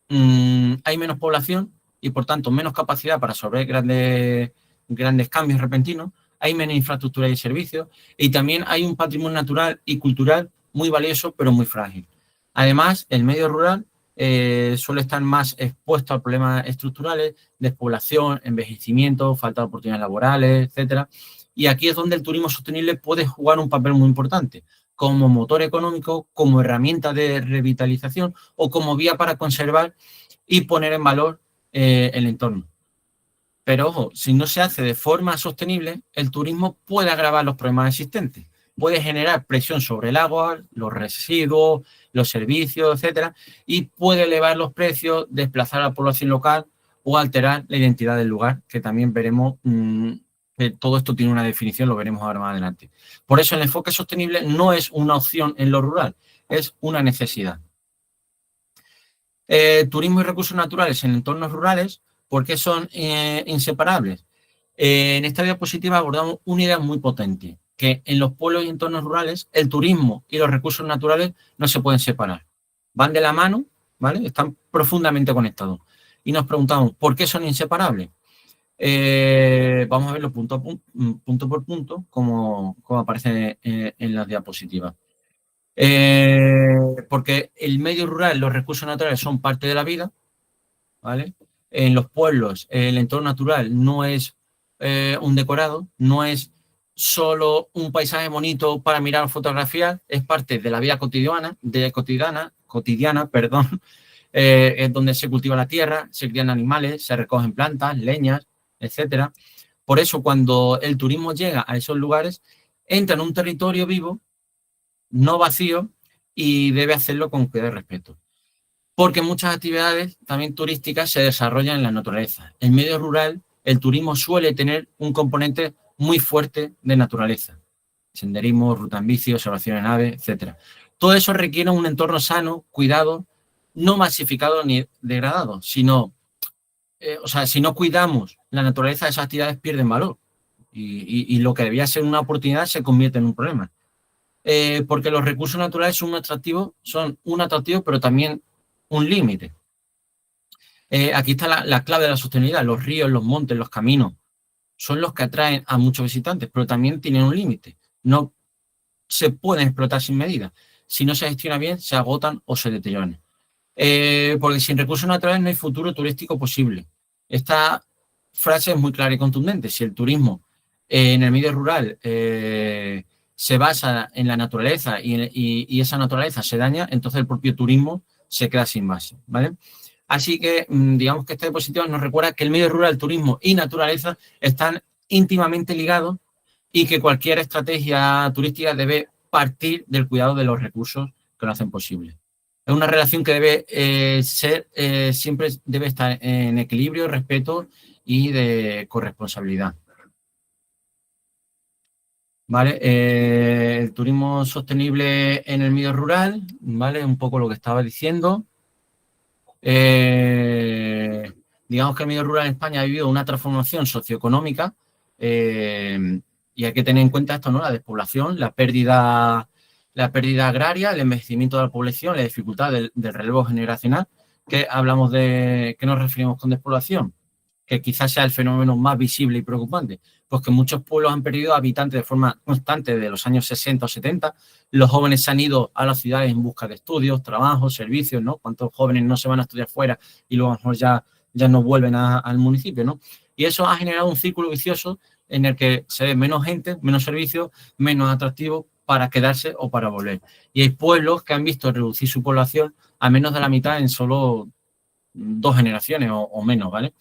Speaker 2: hay menos población y, por tanto, menos capacidad para absorber grandes cambios repentinos. Hay menos infraestructura y servicios y también hay un patrimonio natural y cultural muy valioso, pero muy frágil. Además, el medio rural suele estar más expuesto a problemas estructurales, despoblación, envejecimiento, falta de oportunidades laborales, etcétera. Y aquí es donde el turismo sostenible puede jugar un papel muy importante, como motor económico, como herramienta de revitalización o como vía para conservar y poner en valor el entorno. Pero ojo, si no se hace de forma sostenible, el turismo puede agravar los problemas existentes. Puede generar presión sobre el agua, los residuos, los servicios, etcétera, y puede elevar los precios, desplazar a la población local o alterar la identidad del lugar, que también veremos que todo esto tiene una definición, lo veremos ahora más adelante. Por eso el enfoque sostenible no es una opción en lo rural, es una necesidad. Turismo y recursos naturales en entornos rurales, ¿por qué son inseparables? En esta diapositiva abordamos una idea muy potente, que en los pueblos y entornos rurales el turismo y los recursos naturales no se pueden separar. Van de la mano, ¿vale? Están profundamente conectados. Y nos preguntamos, ¿por qué son inseparables? Vamos a verlo punto por punto, como aparece en las diapositivas. Porque el medio rural, los recursos naturales son parte de la vida, ¿vale? En los pueblos, el entorno natural no es un decorado, no es solo un paisaje bonito para mirar o fotografiar, es parte de la vida cotidiana, perdón, es donde se cultiva la tierra, se crían animales, se recogen plantas, leñas, etcétera. Por eso, cuando el turismo llega a esos lugares, entra en un territorio vivo, no vacío, y debe hacerlo con cuidado y respeto. Porque muchas actividades también turísticas se desarrollan en la naturaleza. En medio rural, el turismo suele tener un componente muy fuerte de naturaleza. Senderismo, ruta en bici, observación en aves, etc. Todo eso requiere un entorno sano, cuidado, no masificado ni degradado, sino, si no cuidamos la naturaleza, esas actividades pierden valor. Y lo que debía ser una oportunidad se convierte en un problema. Porque los recursos naturales son un atractivo, pero también un límite. Aquí está la clave de la sostenibilidad. Los ríos, los montes, los caminos son los que atraen a muchos visitantes, pero también tienen un límite. No se pueden explotar sin medida. Si no se gestiona bien, se agotan o se deterioran. Porque sin recursos naturales no hay futuro turístico posible. Esta frase es muy clara y contundente. Si el turismo en el medio rural se basa en la naturaleza y esa naturaleza se daña, entonces el propio turismo se queda sin base, ¿vale? Así que digamos que esta diapositiva nos recuerda que el medio rural, turismo y naturaleza están íntimamente ligados y que cualquier estrategia turística debe partir del cuidado de los recursos que lo hacen posible. Es una relación que debe siempre debe estar en equilibrio, respeto y de corresponsabilidad. ¿Vale? El turismo sostenible en el medio rural, ¿vale? Un poco lo que estaba diciendo. Digamos que el medio rural en España ha vivido una transformación socioeconómica y hay que tener en cuenta esto, ¿no? La despoblación, la pérdida agraria, el envejecimiento de la población, la dificultad del relevo generacional. ¿Qué nos referimos con despoblación? Que quizás sea el fenómeno más visible y preocupante. Pues que muchos pueblos han perdido habitantes de forma constante desde los años 60 o 70. Los jóvenes se han ido a las ciudades en busca de estudios, trabajos, servicios, ¿no? ¿Cuántos jóvenes no se van a estudiar fuera y luego a lo mejor ya no vuelven al municipio, ¿no? Y eso ha generado un círculo vicioso en el que se ve menos gente, menos servicios, menos atractivo para quedarse o para volver. Y hay pueblos que han visto reducir su población a menos de la mitad en solo 2 generaciones o menos, ¿vale?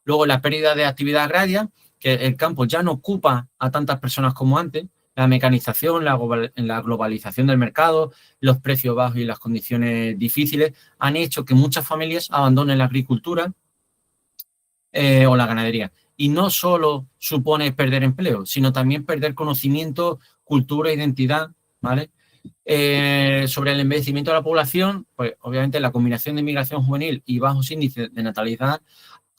Speaker 2: Luego la pérdida de actividad agraria, que el campo ya no ocupa a tantas personas como antes, la mecanización, la globalización del mercado, los precios bajos y las condiciones difíciles han hecho que muchas familias abandonen la agricultura o la ganadería. Y no solo supone perder empleo, sino también perder conocimiento, cultura, identidad, ¿vale? Sobre el envejecimiento de la población, pues obviamente la combinación de inmigración juvenil y bajos índices de natalidad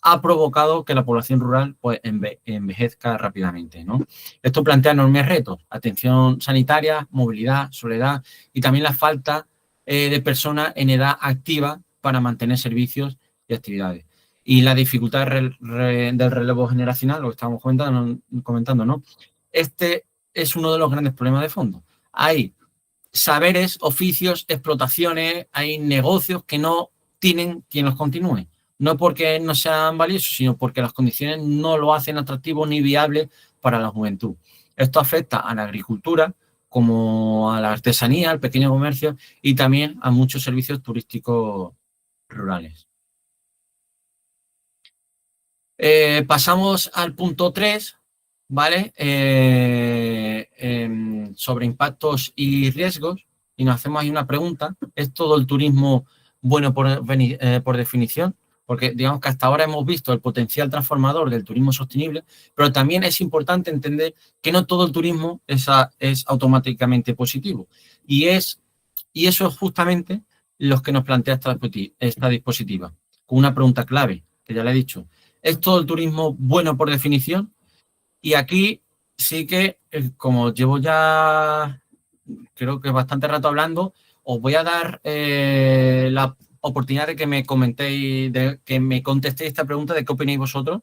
Speaker 2: ha provocado que la población rural pues, envejezca rápidamente, ¿no? Esto plantea enormes retos: atención sanitaria, movilidad, soledad y también la falta de personas en edad activa para mantener servicios y actividades. Y la dificultad del relevo generacional, lo que estábamos comentando, ¿no? Este es uno de los grandes problemas de fondo. Hay saberes, oficios, explotaciones, hay negocios que no tienen quien los continúe. No porque no sean valiosos, sino porque las condiciones no lo hacen atractivo ni viable para la juventud. Esto afecta a la agricultura, como a la artesanía, al pequeño comercio y también a muchos servicios turísticos rurales. Pasamos al punto 3, ¿vale? Sobre impactos y riesgos, y nos hacemos ahí una pregunta: ¿es todo el turismo bueno por definición? Porque digamos que hasta ahora hemos visto el potencial transformador del turismo sostenible, pero también es importante entender que no todo el turismo es automáticamente positivo. Y eso es justamente lo que nos plantea esta dispositiva, con una pregunta clave, que ya le he dicho: ¿es todo el turismo bueno por definición? Y aquí sí que, como llevo ya creo que bastante rato hablando, os voy a dar la oportunidad de que me comentéis, de que me contestéis esta pregunta de qué opináis vosotros,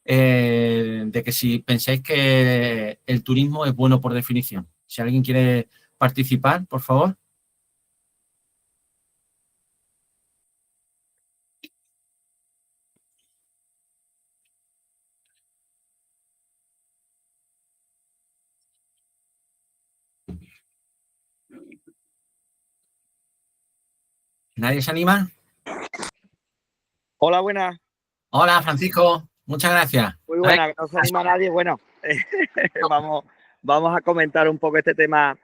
Speaker 2: de que si pensáis que el turismo es bueno por definición. Si alguien quiere participar, por favor. ¿Nadie se anima?
Speaker 3: Hola, buenas.
Speaker 2: Hola, Francisco. Muchas gracias.
Speaker 3: Muy buena, no se anima nadie. Bueno, vamos a comentar un poco este tema.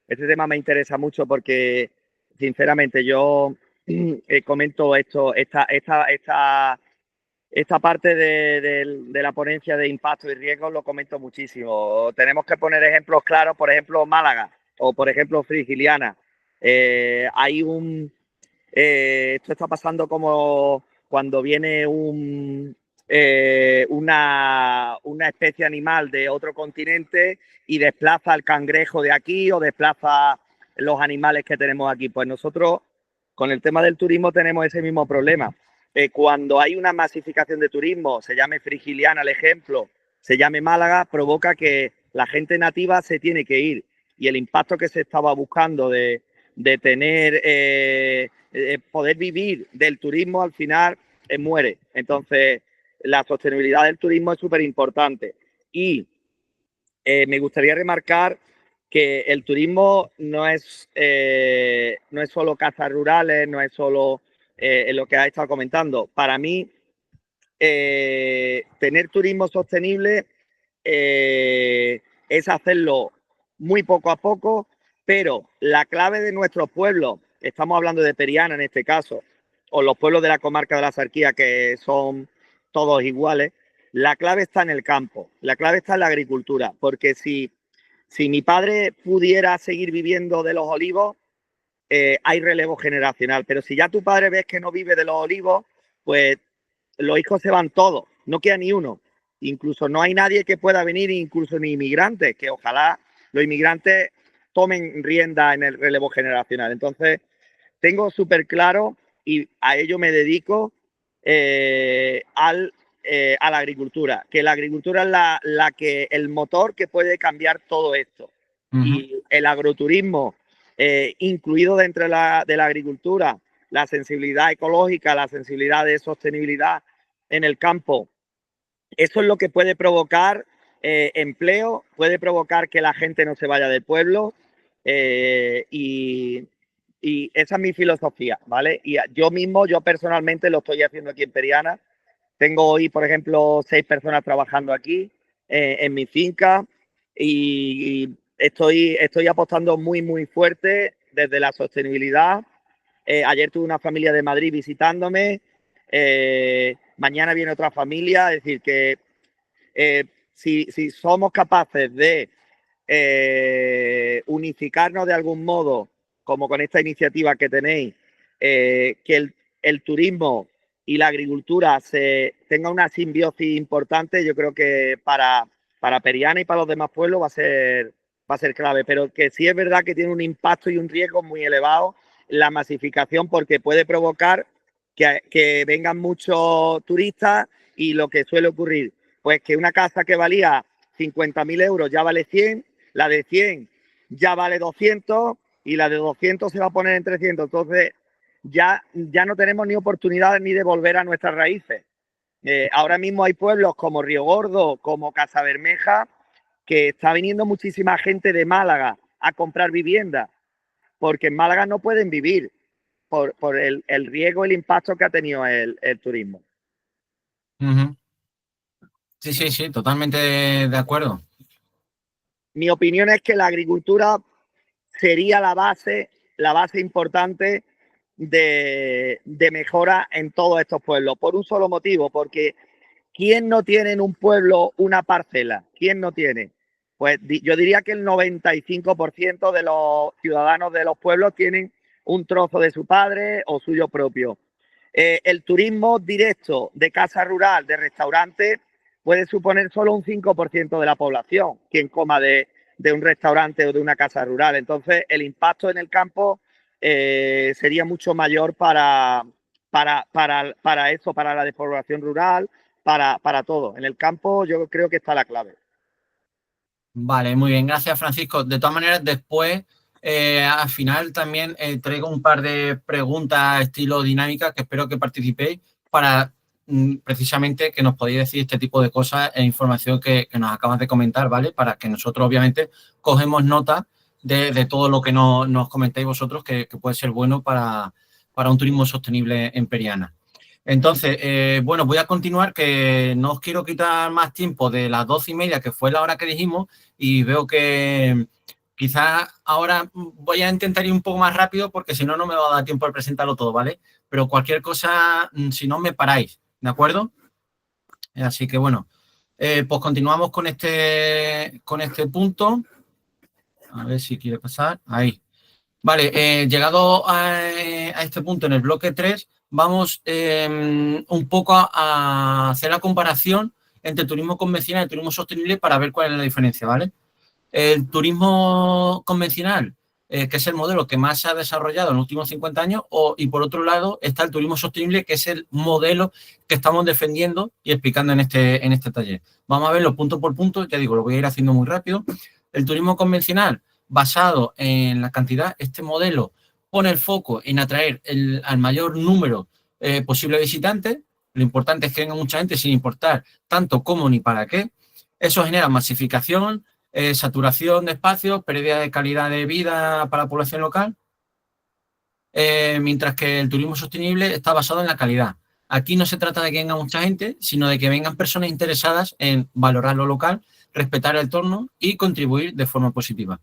Speaker 3: Este tema me interesa mucho porque, sinceramente, yo comento esta parte de la ponencia de impacto y riesgos, lo comento muchísimo. Tenemos que poner ejemplos claros, por ejemplo, Málaga o, por ejemplo, Frigiliana. Esto está pasando como cuando viene una especie animal de otro continente y desplaza al cangrejo de aquí o desplaza los animales que tenemos aquí. Pues nosotros con el tema del turismo tenemos ese mismo problema. Cuando hay una masificación de turismo, se llame Frigiliana el ejemplo, se llame Málaga, provoca que la gente nativa se tiene que ir, y el impacto que se estaba buscando de tener poder vivir del turismo al final muere. Entonces la sostenibilidad del turismo es súper importante, y me gustaría remarcar que el turismo no es solo casas rurales, no es solo lo que ha estado comentando. Para mí, tener turismo sostenible es hacerlo muy poco a poco, pero la clave de nuestros pueblos, estamos hablando de Periana en este caso, o los pueblos de la comarca de la Axarquía, que son todos iguales, la clave está en el campo, la clave está en la agricultura, porque si mi padre pudiera seguir viviendo de los olivos, hay relevo generacional, pero si ya tu padre ves que no vive de los olivos, pues los hijos se van todos, no queda ni uno. Incluso no hay nadie que pueda venir, incluso ni inmigrantes, que ojalá los inmigrantes tomen rienda en el relevo generacional. Entonces, tengo súper claro, y a ello me dedico, al a la agricultura, que la agricultura es el motor que puede cambiar todo esto. Y el agroturismo, incluido dentro de la agricultura, la sensibilidad ecológica, la sensibilidad de sostenibilidad en el campo, eso es lo que puede provocar empleo, puede provocar que la gente no se vaya del pueblo y esa es mi filosofía, ¿vale? Y yo personalmente lo estoy haciendo aquí en Periana. Tengo hoy, por ejemplo, 6 personas trabajando aquí en mi finca y estoy apostando muy, muy fuerte desde la sostenibilidad. Ayer tuve una familia de Madrid visitándome, mañana viene otra familia, es decir, que si somos capaces de unificarnos de algún modo, como con esta iniciativa que tenéis, que el turismo y la agricultura tenga una simbiosis importante, yo creo que para Periana y para los demás pueblos va a ser clave, pero que sí es verdad que tiene un impacto y un riesgo muy elevado la masificación, porque puede provocar que vengan muchos turistas y lo que suele ocurrir, pues que una casa que valía 50.000 euros ya vale 100, la de 100 ya vale 200 y la de 200 se va a poner en 300. Entonces ya no tenemos ni oportunidades ni de volver a nuestras raíces. Ahora mismo hay pueblos como Río Gordo, como Casabermeja, que está viniendo muchísima gente de Málaga a comprar vivienda, porque en Málaga no pueden vivir por el riesgo, el impacto que ha tenido el turismo.
Speaker 2: Sí, totalmente de acuerdo.
Speaker 3: Mi opinión es que la agricultura sería la base importante de mejora en todos estos pueblos, por un solo motivo, porque ¿quién no tiene en un pueblo una parcela? ¿Quién no tiene? Pues yo diría que el 95% de los ciudadanos de los pueblos tienen un trozo de su padre o suyo propio. El turismo directo de casa rural, de restaurante, puede suponer solo un 5% de la población, quien coma de un restaurante o de una casa rural. Entonces, el impacto en el campo sería mucho mayor para eso, para la despoblación rural, para todo. En el campo yo creo que está la clave.
Speaker 2: Vale, muy bien. Gracias, Francisco. De todas maneras, después, al final también traigo un par de preguntas estilo dinámica que espero que participéis para precisamente que nos podáis decir este tipo de cosas e información que nos acabas de comentar, ¿vale? Para que nosotros, obviamente, cogemos nota de todo lo que nos comentáis vosotros que puede ser bueno para un turismo sostenible en Periana. Entonces, bueno, voy a continuar, que no os quiero quitar más tiempo de las 12:30, que fue la hora que dijimos, y veo que quizás ahora voy a intentar ir un poco más rápido porque si no, no me va a dar tiempo de presentarlo todo, ¿vale? Pero cualquier cosa, si no, me paráis, ¿de acuerdo? Así que, bueno, pues continuamos con este punto. A ver si quiere pasar. Ahí. Vale, llegado a este punto en el bloque 3, vamos un poco a hacer la comparación entre turismo convencional y turismo sostenible para ver cuál es la diferencia, ¿vale? El turismo convencional, que es el modelo que más se ha desarrollado en los últimos 50 años, y por otro lado está el turismo sostenible, que es el modelo que estamos defendiendo y explicando en este taller. Vamos a verlo punto por punto, ya digo, lo voy a ir haciendo muy rápido. El turismo convencional, basado en la cantidad, este modelo pone el foco en atraer al mayor número posible de visitantes. Lo importante es que venga mucha gente sin importar tanto cómo ni para qué. Eso genera masificación, saturación de espacios, pérdida de calidad de vida para la población local, mientras que el turismo sostenible está basado en la calidad. Aquí no se trata de que venga mucha gente, sino de que vengan personas interesadas en valorar lo local, respetar el entorno y contribuir de forma positiva.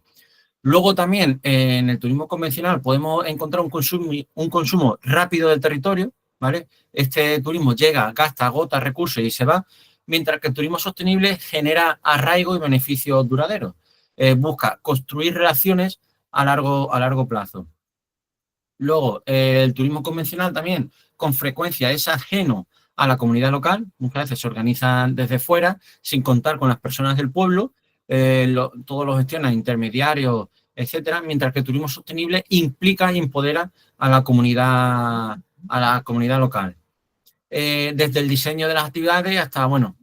Speaker 2: Luego también en el turismo convencional podemos encontrar un consumo rápido del territorio, ¿vale? Este turismo llega, gasta, agota recursos y se va, mientras que el turismo sostenible genera arraigo y beneficios duraderos. Busca construir relaciones a largo plazo. Luego, el turismo convencional también con frecuencia es ajeno a la comunidad local, muchas veces se organizan desde fuera, sin contar con las personas del pueblo, todo lo gestionan intermediarios, etcétera, mientras que el turismo sostenible implica y empodera a la comunidad local. desde el diseño de las actividades hasta, bueno,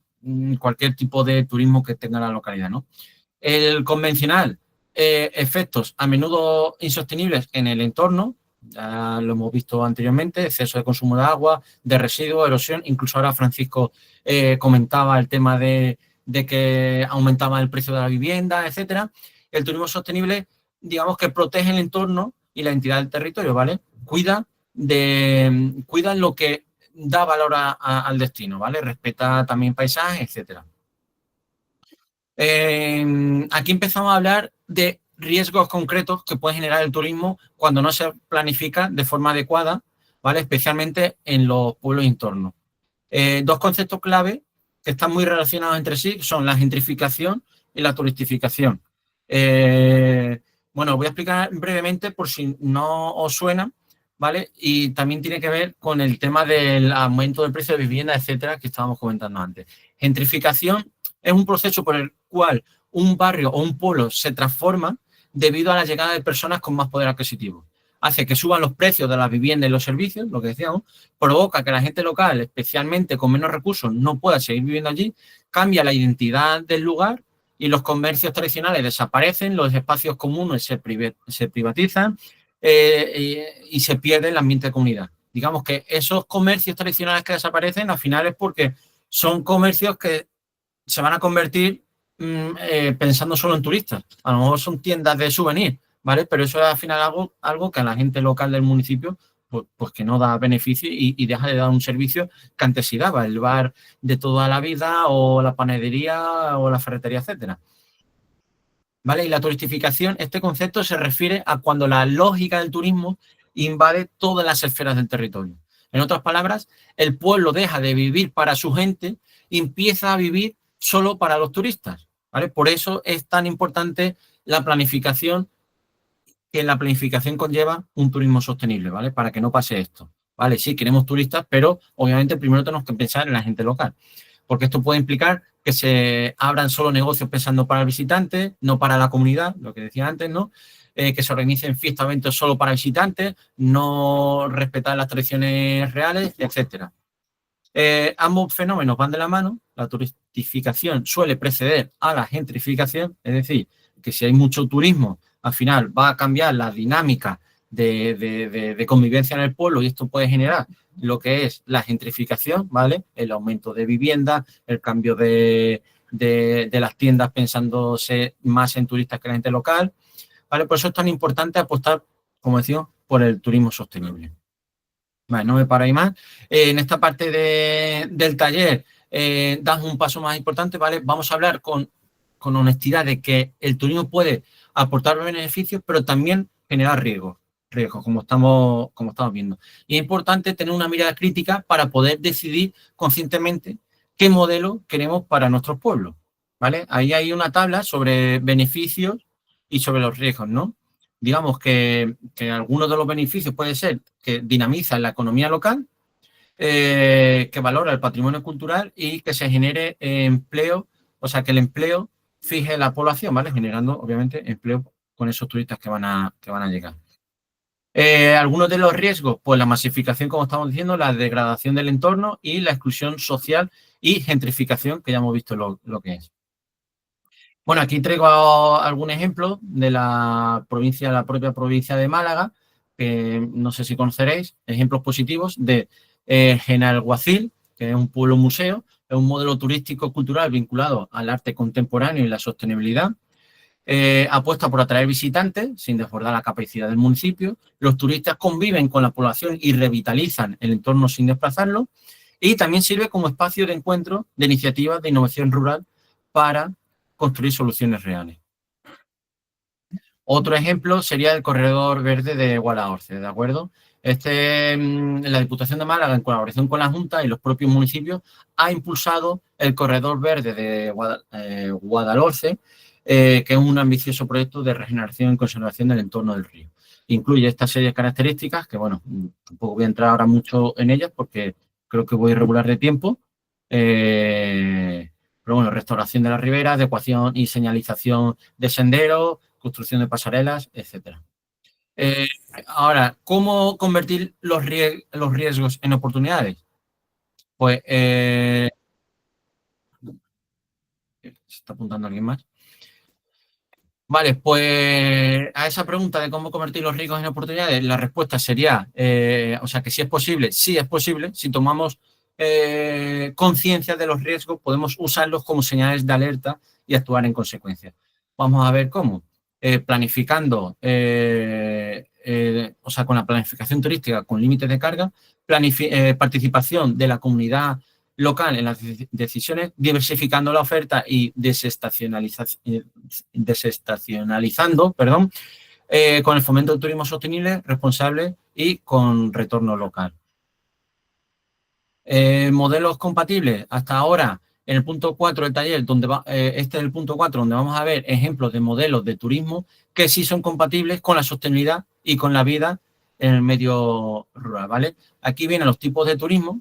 Speaker 2: cualquier tipo de turismo que tenga la localidad, ¿no? El convencional, efectos a menudo insostenibles en el entorno, ya lo hemos visto anteriormente, exceso de consumo de agua, de residuos, erosión, incluso ahora Francisco comentaba el tema de que aumentaba el precio de la vivienda, etcétera. El turismo sostenible, digamos que protege el entorno y la identidad del territorio, ¿vale? Cuida lo que da valor al destino, ¿vale? Respeta también paisajes, etcétera. Aquí empezamos a hablar de riesgos concretos que puede generar el turismo cuando no se planifica de forma adecuada, ¿vale? Especialmente en los pueblos internos. Dos conceptos clave que están muy relacionados entre sí son la gentrificación y la turistificación. Bueno, voy a explicar brevemente por si no os suena, ¿vale? Y también tiene que ver con el tema del aumento del precio de vivienda, etcétera, que estábamos comentando antes. Gentrificación es un proceso por el cual un barrio o un pueblo se transforma debido a la llegada de personas con más poder adquisitivo. Hace que suban los precios de las viviendas y los servicios, lo que decíamos, provoca que la gente local, especialmente con menos recursos, no pueda seguir viviendo allí, cambia la identidad del lugar y los comercios tradicionales desaparecen, los espacios comunes se privatizan y se pierde el ambiente de comunidad. Digamos que esos comercios tradicionales que desaparecen al final es porque son comercios que se van a convertir pensando solo en turistas. A lo mejor son tiendas de souvenir, ¿vale? Pero eso es al final algo que a la gente local del municipio pues que no da beneficio y deja de dar un servicio que antes sí daba, el bar de toda la vida o la panadería o la ferretería, etcétera. ¿Vale? Y la turistificación, este concepto se refiere a cuando la lógica del turismo invade todas las esferas del territorio. En otras palabras, el pueblo deja de vivir para su gente y empieza a vivir solo para los turistas, ¿vale? Por eso es tan importante la planificación, que la planificación conlleva un turismo sostenible, ¿vale? Para que no pase esto, ¿vale? Sí, queremos turistas, pero obviamente primero tenemos que pensar en la gente local, porque esto puede implicar que se abran solo negocios pensando para el visitante, no para la comunidad, lo que decía antes, ¿no? Que se organicen fiestas, eventos solo para visitantes, no respetar las tradiciones reales, etcétera. Ambos fenómenos van de la mano. La turistificación suele preceder a la gentrificación, es decir, que si hay mucho turismo, al final va a cambiar la dinámica de convivencia en el pueblo y esto puede generar lo que es la gentrificación, ¿vale? El aumento de vivienda, el cambio de las tiendas pensándose más en turistas que en la gente local, ¿vale? Por eso es tan importante apostar, como decía, por el turismo sostenible. Vale, no me paro ahí más. En esta parte del taller damos un paso más importante, ¿vale? Vamos a hablar con honestidad de que el turismo puede aportar beneficios, pero también generar riesgos, como estamos viendo. Y es importante tener una mirada crítica para poder decidir conscientemente qué modelo queremos para nuestros pueblos, ¿vale? Ahí hay una tabla sobre beneficios y sobre los riesgos, ¿no? Digamos que algunos de los beneficios puede ser que dinamiza la economía local, que valora el patrimonio cultural y que se genere empleo, o sea, que el empleo fije la población, ¿vale? Generando, obviamente, empleo con esos turistas que van a llegar. Algunos de los riesgos, pues la masificación, como estamos diciendo, la degradación del entorno y la exclusión social y gentrificación, que ya hemos visto lo que es. Bueno, aquí traigo algún ejemplo de la propia provincia de Málaga, que no sé si conoceréis, ejemplos positivos de Genalguacil, que es un pueblo museo, es un modelo turístico cultural vinculado al arte contemporáneo y la sostenibilidad. Apuesta por atraer visitantes sin desbordar la capacidad del municipio. Los turistas conviven con la población y revitalizan el entorno sin desplazarlo. Y también sirve como espacio de encuentro de iniciativas de innovación rural para construir soluciones reales. Otro ejemplo sería el corredor verde de Guadalhorce, ¿de acuerdo? La Diputación de Málaga, en colaboración con la Junta y los propios municipios, ha impulsado el corredor verde de Guadalhorce, que es un ambicioso proyecto de regeneración y conservación del entorno del río. Incluye esta serie de características, que bueno, tampoco voy a entrar ahora mucho en ellas porque creo que voy irregular de tiempo. Pero bueno, restauración de la ribera, adecuación y señalización de senderos, construcción de pasarelas, etcétera. Ahora, ¿cómo convertir los riesgos en oportunidades? Pues se está apuntando alguien más. Vale, pues a esa pregunta de cómo convertir los riesgos en oportunidades, la respuesta sería, o sea, que sí es posible, si tomamos conciencia de los riesgos, podemos usarlos como señales de alerta y actuar en consecuencia. Vamos a ver cómo. Planificando, o sea, con la planificación turística con límites de carga, participación de la comunidad local en las decisiones, diversificando la oferta y desestacionalizando, con el fomento del turismo sostenible, responsable y con retorno local. Modelos compatibles. Hasta ahora, en el punto 4 del taller, este es el punto 4, donde vamos a ver ejemplos de modelos de turismo que sí son compatibles con la sostenibilidad y con la vida en el medio rural, ¿vale? Aquí vienen los tipos de turismo.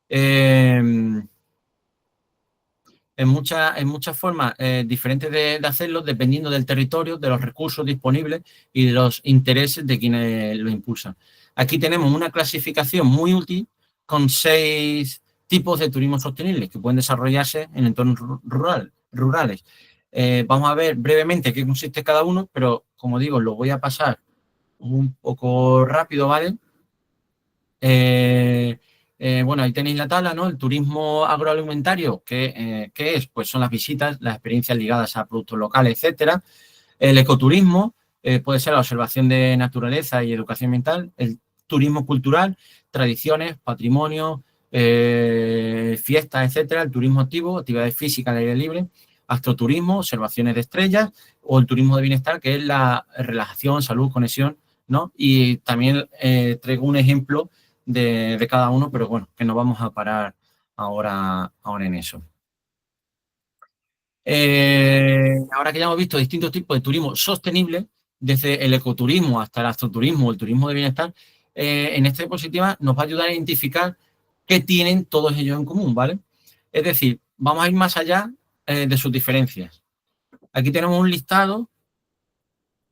Speaker 2: En muchas formas diferentes de hacerlo, dependiendo del territorio, de los recursos disponibles y de los intereses de quienes lo impulsan. Aquí tenemos una clasificación muy útil con 6 tipos de turismo sostenible que pueden desarrollarse en entornos rurales. Vamos a ver brevemente qué consiste cada uno, pero como digo, lo voy a pasar un poco rápido, ¿vale? Bueno, ahí tenéis la tabla, ¿no? El turismo agroalimentario, ¿qué es? Pues son las visitas, las experiencias ligadas a productos locales, etcétera. El ecoturismo puede ser la observación de naturaleza y educación ambiental. El turismo cultural, tradiciones, patrimonio, fiestas, etcétera. El turismo activo, actividades físicas al aire libre. Astroturismo, observaciones de estrellas. O el turismo de bienestar, que es la relajación, salud, conexión, ¿no? Y también traigo un ejemplo de cada uno, pero bueno, que no vamos a parar ahora en eso. Ahora que ya hemos visto distintos tipos de turismo sostenible, desde el ecoturismo hasta el astroturismo o el turismo de bienestar, en esta diapositiva nos va a ayudar a identificar qué tienen todos ellos en común, ¿vale? Es decir, vamos a ir más allá de sus diferencias. Aquí tenemos un listado,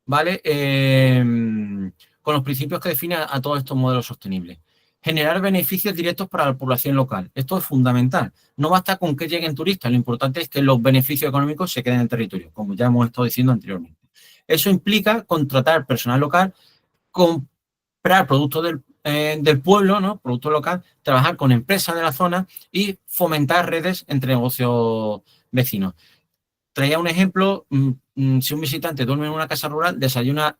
Speaker 2: ¿vale? Con los principios que definen a todos estos modelos sostenibles. Generar beneficios directos para la población local. Esto es fundamental. No basta con que lleguen turistas, lo importante es que los beneficios económicos se queden en el territorio, como ya hemos estado diciendo anteriormente. Eso implica contratar personal local, comprar productos del pueblo, ¿no? Producto local, trabajar con empresas de la zona y fomentar redes entre negocios vecinos. Traía un ejemplo, si un visitante duerme en una casa rural, desayuna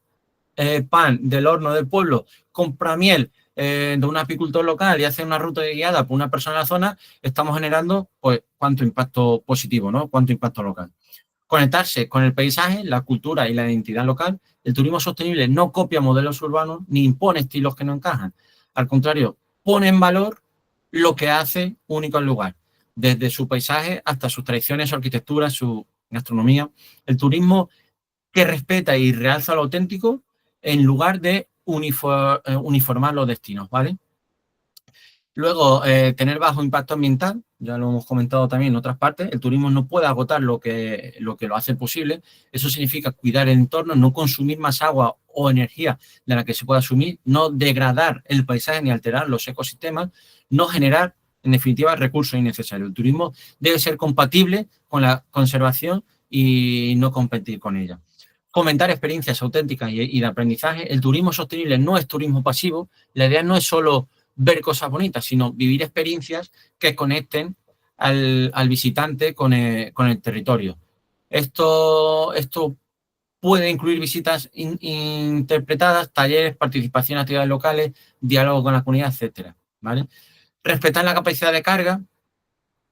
Speaker 2: pan del horno del pueblo, compra miel de un apicultor local y hace una ruta guiada por una persona en la zona, estamos generando, pues, cuánto impacto positivo, ¿no? Cuánto impacto local. Conectarse con el paisaje, la cultura y la identidad local. El turismo sostenible no copia modelos urbanos ni impone estilos que no encajan. Al contrario, pone en valor lo que hace único el lugar, desde su paisaje hasta sus tradiciones, su arquitectura, su gastronomía. El turismo que respeta y realza lo auténtico en lugar de uniformar los destinos, ¿vale? Luego, tener bajo impacto ambiental, ya lo hemos comentado también en otras partes, el turismo no puede agotar lo que lo hace posible, eso significa cuidar el entorno, no consumir más agua o energía de la que se pueda asumir, no degradar el paisaje ni alterar los ecosistemas, no generar, en definitiva, recursos innecesarios. El turismo debe ser compatible con la conservación y no competir con ella. Fomentar experiencias auténticas y de aprendizaje. El turismo sostenible no es turismo pasivo, la idea no es solo ver cosas bonitas, sino vivir experiencias que conecten al visitante con el territorio. Esto puede incluir visitas interpretadas, talleres, participación en actividades locales, diálogo con la comunidad, etcétera, ¿vale? Respetar la capacidad de carga,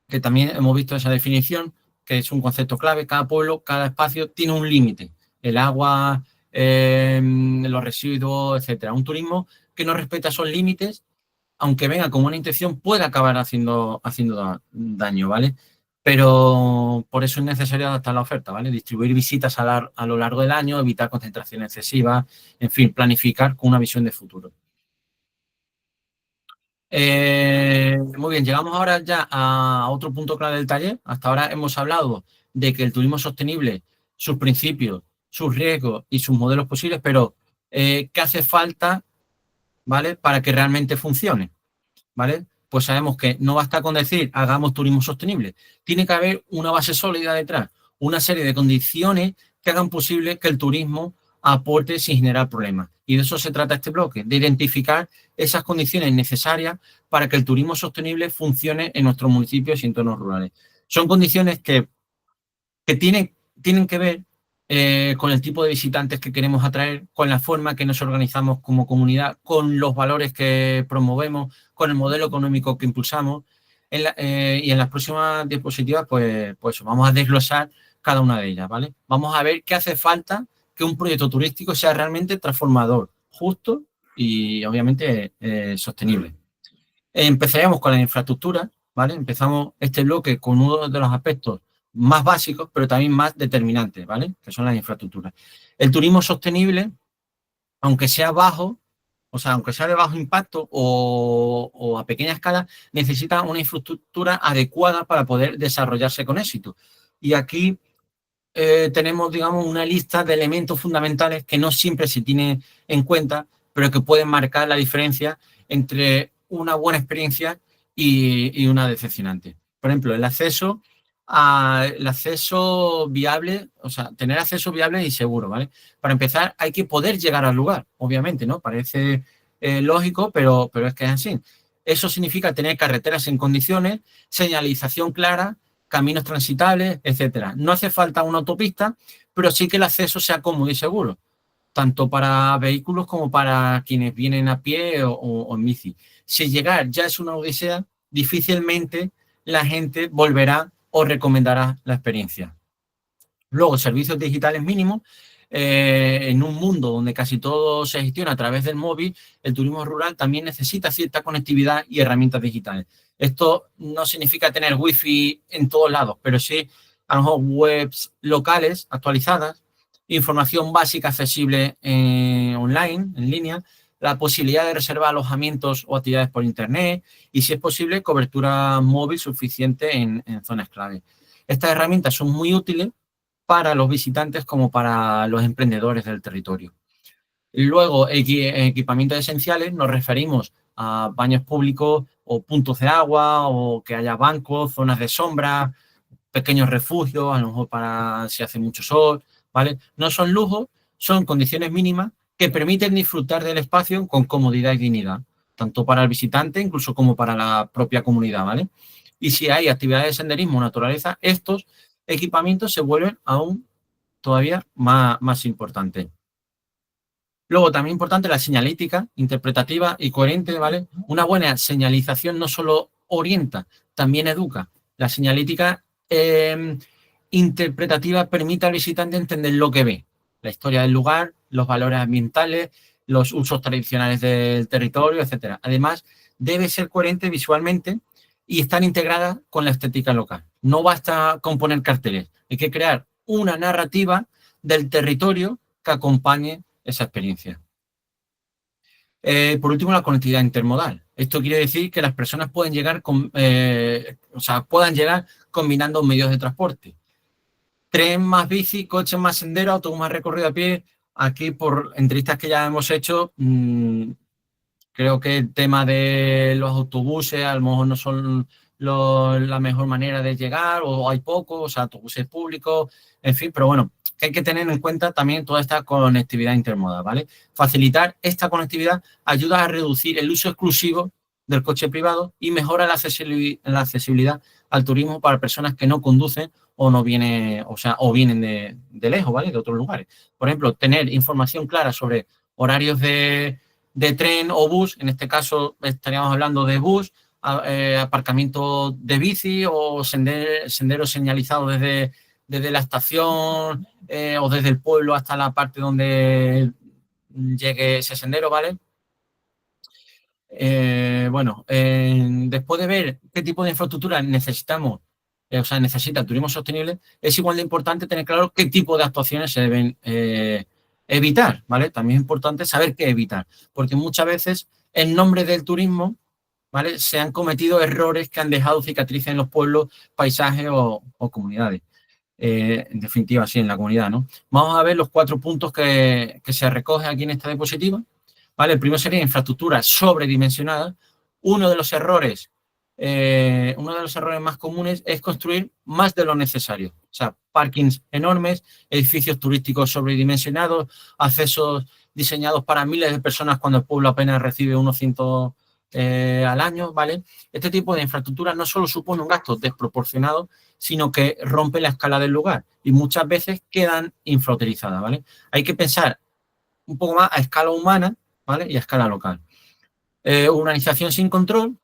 Speaker 2: que también hemos visto esa definición, que es un concepto clave. Cada pueblo, cada espacio tiene un límite. El agua, los residuos, etcétera. Un turismo que no respeta esos límites, aunque venga con una intención, puede acabar haciendo daño, ¿vale? Pero por eso es necesario adaptar la oferta, ¿vale? Distribuir visitas a lo largo del año, evitar concentración excesiva, en fin, planificar con una visión de futuro. Muy bien, llegamos ahora ya a otro punto clave del taller. Hasta ahora hemos hablado de que el turismo sostenible, sus principios, sus riesgos y sus modelos posibles, pero ¿qué hace falta, ¿vale?, para que realmente funcione? ¿Vale? pues sabemos que no basta con decir hagamos turismo sostenible. Tiene que haber una base sólida detrás, una serie de condiciones que hagan posible que el turismo aporte sin generar problemas. Y de eso se trata este bloque, de identificar esas condiciones necesarias para que el turismo sostenible funcione en nuestros municipios y entornos rurales. Son condiciones que tienen que ver con el tipo de visitantes que queremos atraer, con la forma que nos organizamos como comunidad, con los valores que promovemos, con el modelo económico que impulsamos. Y en las próximas diapositivas, pues vamos a desglosar cada una de ellas, ¿vale? Vamos a ver qué hace falta que un proyecto turístico sea realmente transformador, justo y obviamente sostenible. Empezaremos con la infraestructura, ¿vale? Empezamos este bloque con uno de los aspectos más básicos, pero también más determinantes, ¿vale? Que son las infraestructuras. El turismo sostenible, aunque sea bajo, o sea, aunque sea de bajo impacto o a pequeña escala, necesita una infraestructura adecuada para poder desarrollarse con éxito. Y aquí tenemos, digamos, una lista de elementos fundamentales que no siempre se tiene en cuenta, pero que pueden marcar la diferencia entre una buena experiencia y una decepcionante. Por ejemplo, el acceso viable, o sea, tener acceso viable y seguro, ¿vale? Para empezar, hay que poder llegar al lugar, obviamente, ¿no? Parece lógico, pero es que es así. Eso significa tener carreteras en condiciones, señalización clara, caminos transitables, etcétera. No hace falta una autopista, pero sí que el acceso sea cómodo y seguro, tanto para vehículos como para quienes vienen a pie o en bici. Si llegar ya es una odisea, difícilmente la gente volverá o recomendará la experiencia. Luego, servicios digitales mínimos. En un mundo donde casi todo se gestiona a través del móvil, el turismo rural también necesita cierta conectividad y herramientas digitales. Esto no significa tener wifi en todos lados, pero sí a lo mejor webs locales actualizadas, información básica accesible online, en línea, la posibilidad de reservar alojamientos o actividades por internet y, si es posible, cobertura móvil suficiente en zonas clave. Estas herramientas son muy útiles para los visitantes como para los emprendedores del territorio. Luego, equipamientos esenciales, nos referimos a baños públicos o puntos de agua, o que haya bancos, zonas de sombra, pequeños refugios, a lo mejor para si hace mucho sol, ¿vale? No son lujos, son condiciones mínimas que permiten disfrutar del espacio con comodidad y dignidad, tanto para el visitante incluso como para la propia comunidad, ¿vale? Y si hay actividades de senderismo o naturaleza, estos equipamientos se vuelven aún todavía más importantes. Luego, también importante la señalítica interpretativa y coherente, ¿vale? Una buena señalización no solo orienta, también educa. La señalítica interpretativa permite al visitante entender lo que ve, la historia del lugar, los valores ambientales, los usos tradicionales del territorio, etcétera. Además, debe ser coherente visualmente y estar integrada con la estética local. No basta con poner carteles, hay que crear una narrativa del territorio que acompañe esa experiencia. Por último, la conectividad intermodal. Esto quiere decir que las personas pueden llegar, puedan llegar combinando medios de transporte. Tren más bici, coche más sendero, autobús más recorrido a pie. Aquí, por entrevistas que ya hemos hecho, creo que el tema de los autobuses a lo mejor no son la mejor manera de llegar, o hay pocos, o sea, autobuses públicos, en fin, pero bueno, que hay que tener en cuenta también toda esta conectividad intermodal, ¿vale? Facilitar esta conectividad ayuda a reducir el uso exclusivo del coche privado y mejora la accesibilidad al turismo para personas que no conducen o no vienen, o vienen de lejos, ¿vale? De otros lugares. Por ejemplo, tener información clara sobre horarios de tren o bus, en este caso estaríamos hablando de bus, aparcamiento de bici o senderos señalizados desde la estación o desde el pueblo hasta la parte donde llegue ese sendero, ¿vale? Después de ver qué tipo de infraestructura necesitamos, necesita el turismo sostenible, es igual de importante tener claro qué tipo de actuaciones se deben evitar, ¿vale? También es importante saber qué evitar, porque muchas veces en nombre del turismo, ¿vale?, se han cometido errores que han dejado cicatrices en los pueblos, paisajes o comunidades. En definitiva, sí, en la comunidad, ¿no? Vamos a ver los 4 puntos que se recogen aquí en esta diapositiva, ¿vale? El primero sería infraestructura sobredimensionada. Uno de los errores uno de los errores más comunes es construir más de lo necesario. O sea, parkings enormes, edificios turísticos sobredimensionados, accesos diseñados para miles de personas cuando el pueblo apenas recibe unos cientos al año, ¿vale? Este tipo de infraestructura no solo supone un gasto desproporcionado, sino que rompe la escala del lugar y muchas veces quedan infrautilizadas, ¿vale? Hay que pensar un poco más a escala humana, ¿vale? Y a escala local. Urbanización sin control.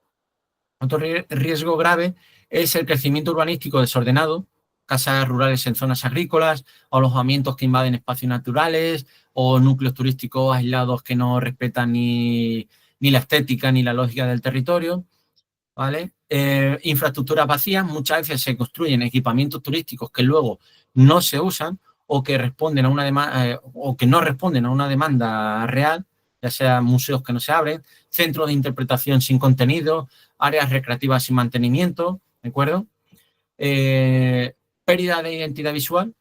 Speaker 2: Otro riesgo grave es el crecimiento urbanístico desordenado, casas rurales en zonas agrícolas, alojamientos que invaden espacios naturales o núcleos turísticos aislados que no respetan ni la estética ni la lógica del territorio, ¿vale? Infraestructuras vacías, muchas veces se construyen equipamientos turísticos que luego no se usan o que responden a una demanda o que no responden a una demanda real, ya sea museos que no se abren, centros de interpretación sin contenido, áreas recreativas sin mantenimiento, ¿de acuerdo? Pérdida de identidad visual,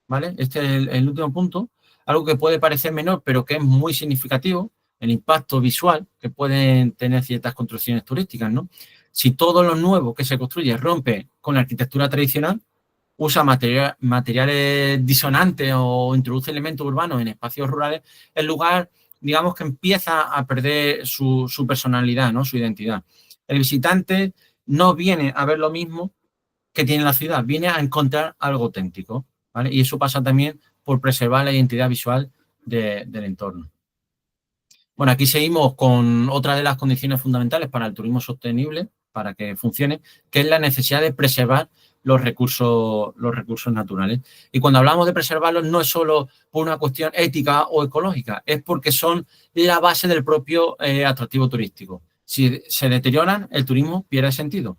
Speaker 2: ¿vale? Este es el último punto, algo que puede parecer menor, pero que es muy significativo, el impacto visual que pueden tener ciertas construcciones turísticas, ¿no? Si todo lo nuevo que se construye rompe con la arquitectura tradicional, usa materiales disonantes o introduce elementos urbanos en espacios rurales, el lugar, digamos que empieza a perder su personalidad, ¿no? Su identidad. El visitante no viene a ver lo mismo que tiene la ciudad, viene a encontrar algo auténtico, ¿vale? Y eso pasa también por preservar la identidad visual del entorno. Bueno, aquí seguimos con otra de las condiciones fundamentales para el turismo sostenible, para que funcione, que es la necesidad de preservar los recursos naturales. Y cuando hablamos de preservarlos no es solo por una cuestión ética o ecológica, es porque son la base del propio atractivo turístico. Si se deterioran, el turismo pierde sentido.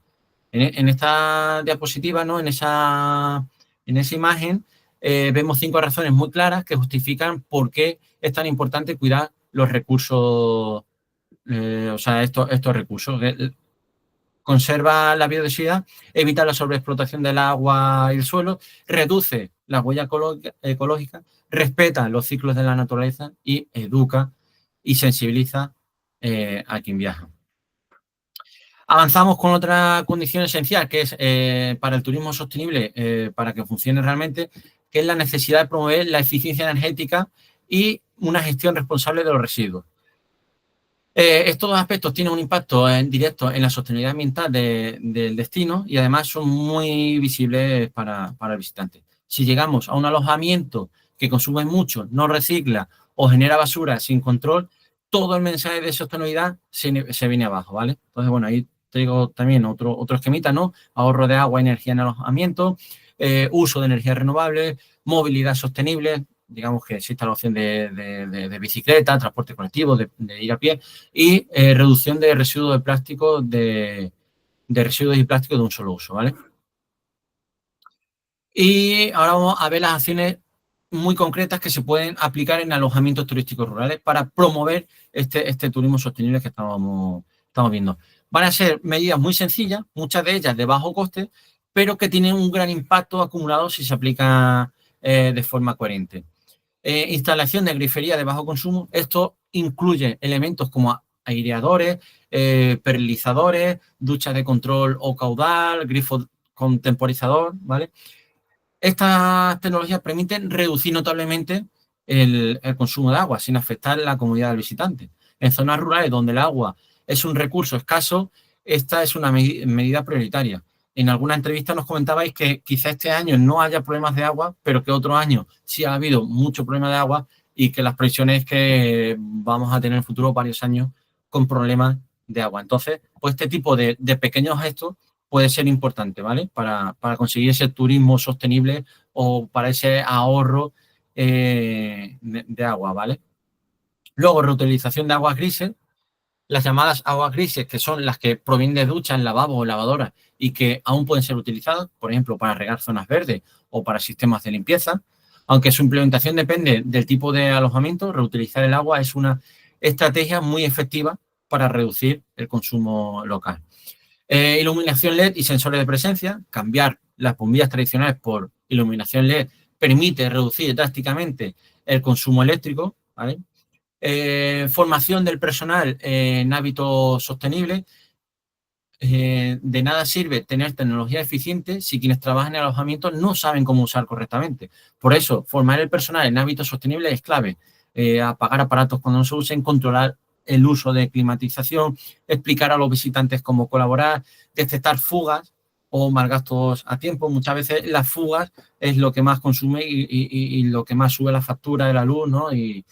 Speaker 2: En esta diapositiva, ¿no? en esa imagen, vemos 5 razones muy claras que justifican por qué es tan importante cuidar los recursos, o sea, estos recursos. Conserva la biodiversidad, evita la sobreexplotación del agua y el suelo, reduce la huella ecológica, respeta los ciclos de la naturaleza y educa y sensibiliza a quien viaja. Avanzamos con otra condición esencial que es para el turismo sostenible, para que funcione realmente, que es la necesidad de promover la eficiencia energética y una gestión responsable de los residuos. Estos dos aspectos tienen un impacto directo en la sostenibilidad ambiental del destino y además son muy visibles para el visitante. Si llegamos a un alojamiento que consume mucho, no recicla o genera basura sin control, todo el mensaje de sostenibilidad se viene abajo, ¿vale? Entonces, bueno, ahí traigo también otro esquemita, ¿no? Ahorro de agua y energía en alojamiento, uso de energías renovables, movilidad sostenible, digamos que existe la opción de bicicleta, transporte colectivo, de ir a pie y reducción de residuos de plástico, de residuos y plásticos de un solo uso, ¿vale? Y ahora vamos a ver las acciones muy concretas que se pueden aplicar en alojamientos turísticos rurales para promover este turismo sostenible que estamos viendo. Van a ser medidas muy sencillas, muchas de ellas de bajo coste, pero que tienen un gran impacto acumulado si se aplica de forma coherente. Instalación de grifería de bajo consumo. Esto incluye elementos como aireadores, perlizadores, duchas de control o caudal, grifo con temporizador, ¿vale? Estas tecnologías permiten reducir notablemente el consumo de agua sin afectar la comodidad del visitante. En zonas rurales donde el agua es un recurso escaso, esta es una medida prioritaria. En alguna entrevista nos comentabais que quizá este año no haya problemas de agua, pero que otro año sí ha habido mucho problema de agua y que las previsiones es que vamos a tener en el futuro varios años con problemas de agua. Entonces, pues este tipo de pequeños gestos puede ser importante, ¿vale? Para conseguir ese turismo sostenible o para ese ahorro de agua, ¿vale? Luego, reutilización de aguas grises. Las llamadas aguas grises, que son las que provienen de duchas, lavabos o lavadoras y que aún pueden ser utilizadas, por ejemplo, para regar zonas verdes o para sistemas de limpieza. Aunque su implementación depende del tipo de alojamiento, reutilizar el agua es una estrategia muy efectiva para reducir el consumo local. Iluminación LED y sensores de presencia. Cambiar las bombillas tradicionales por iluminación LED permite reducir drásticamente el consumo eléctrico, ¿vale? Formación del personal en hábitos sostenibles. de nada sirve tener tecnología eficiente si quienes trabajan en alojamientos no saben cómo usar correctamente. Por eso, formar el personal en hábitos sostenibles es clave. Apagar aparatos cuando no se usen, controlar el uso de climatización, explicar a los visitantes cómo colaborar, detectar fugas o malgastos a tiempo. Muchas veces las fugas es lo que más consume y lo que más sube la factura de la luz, ¿no? Y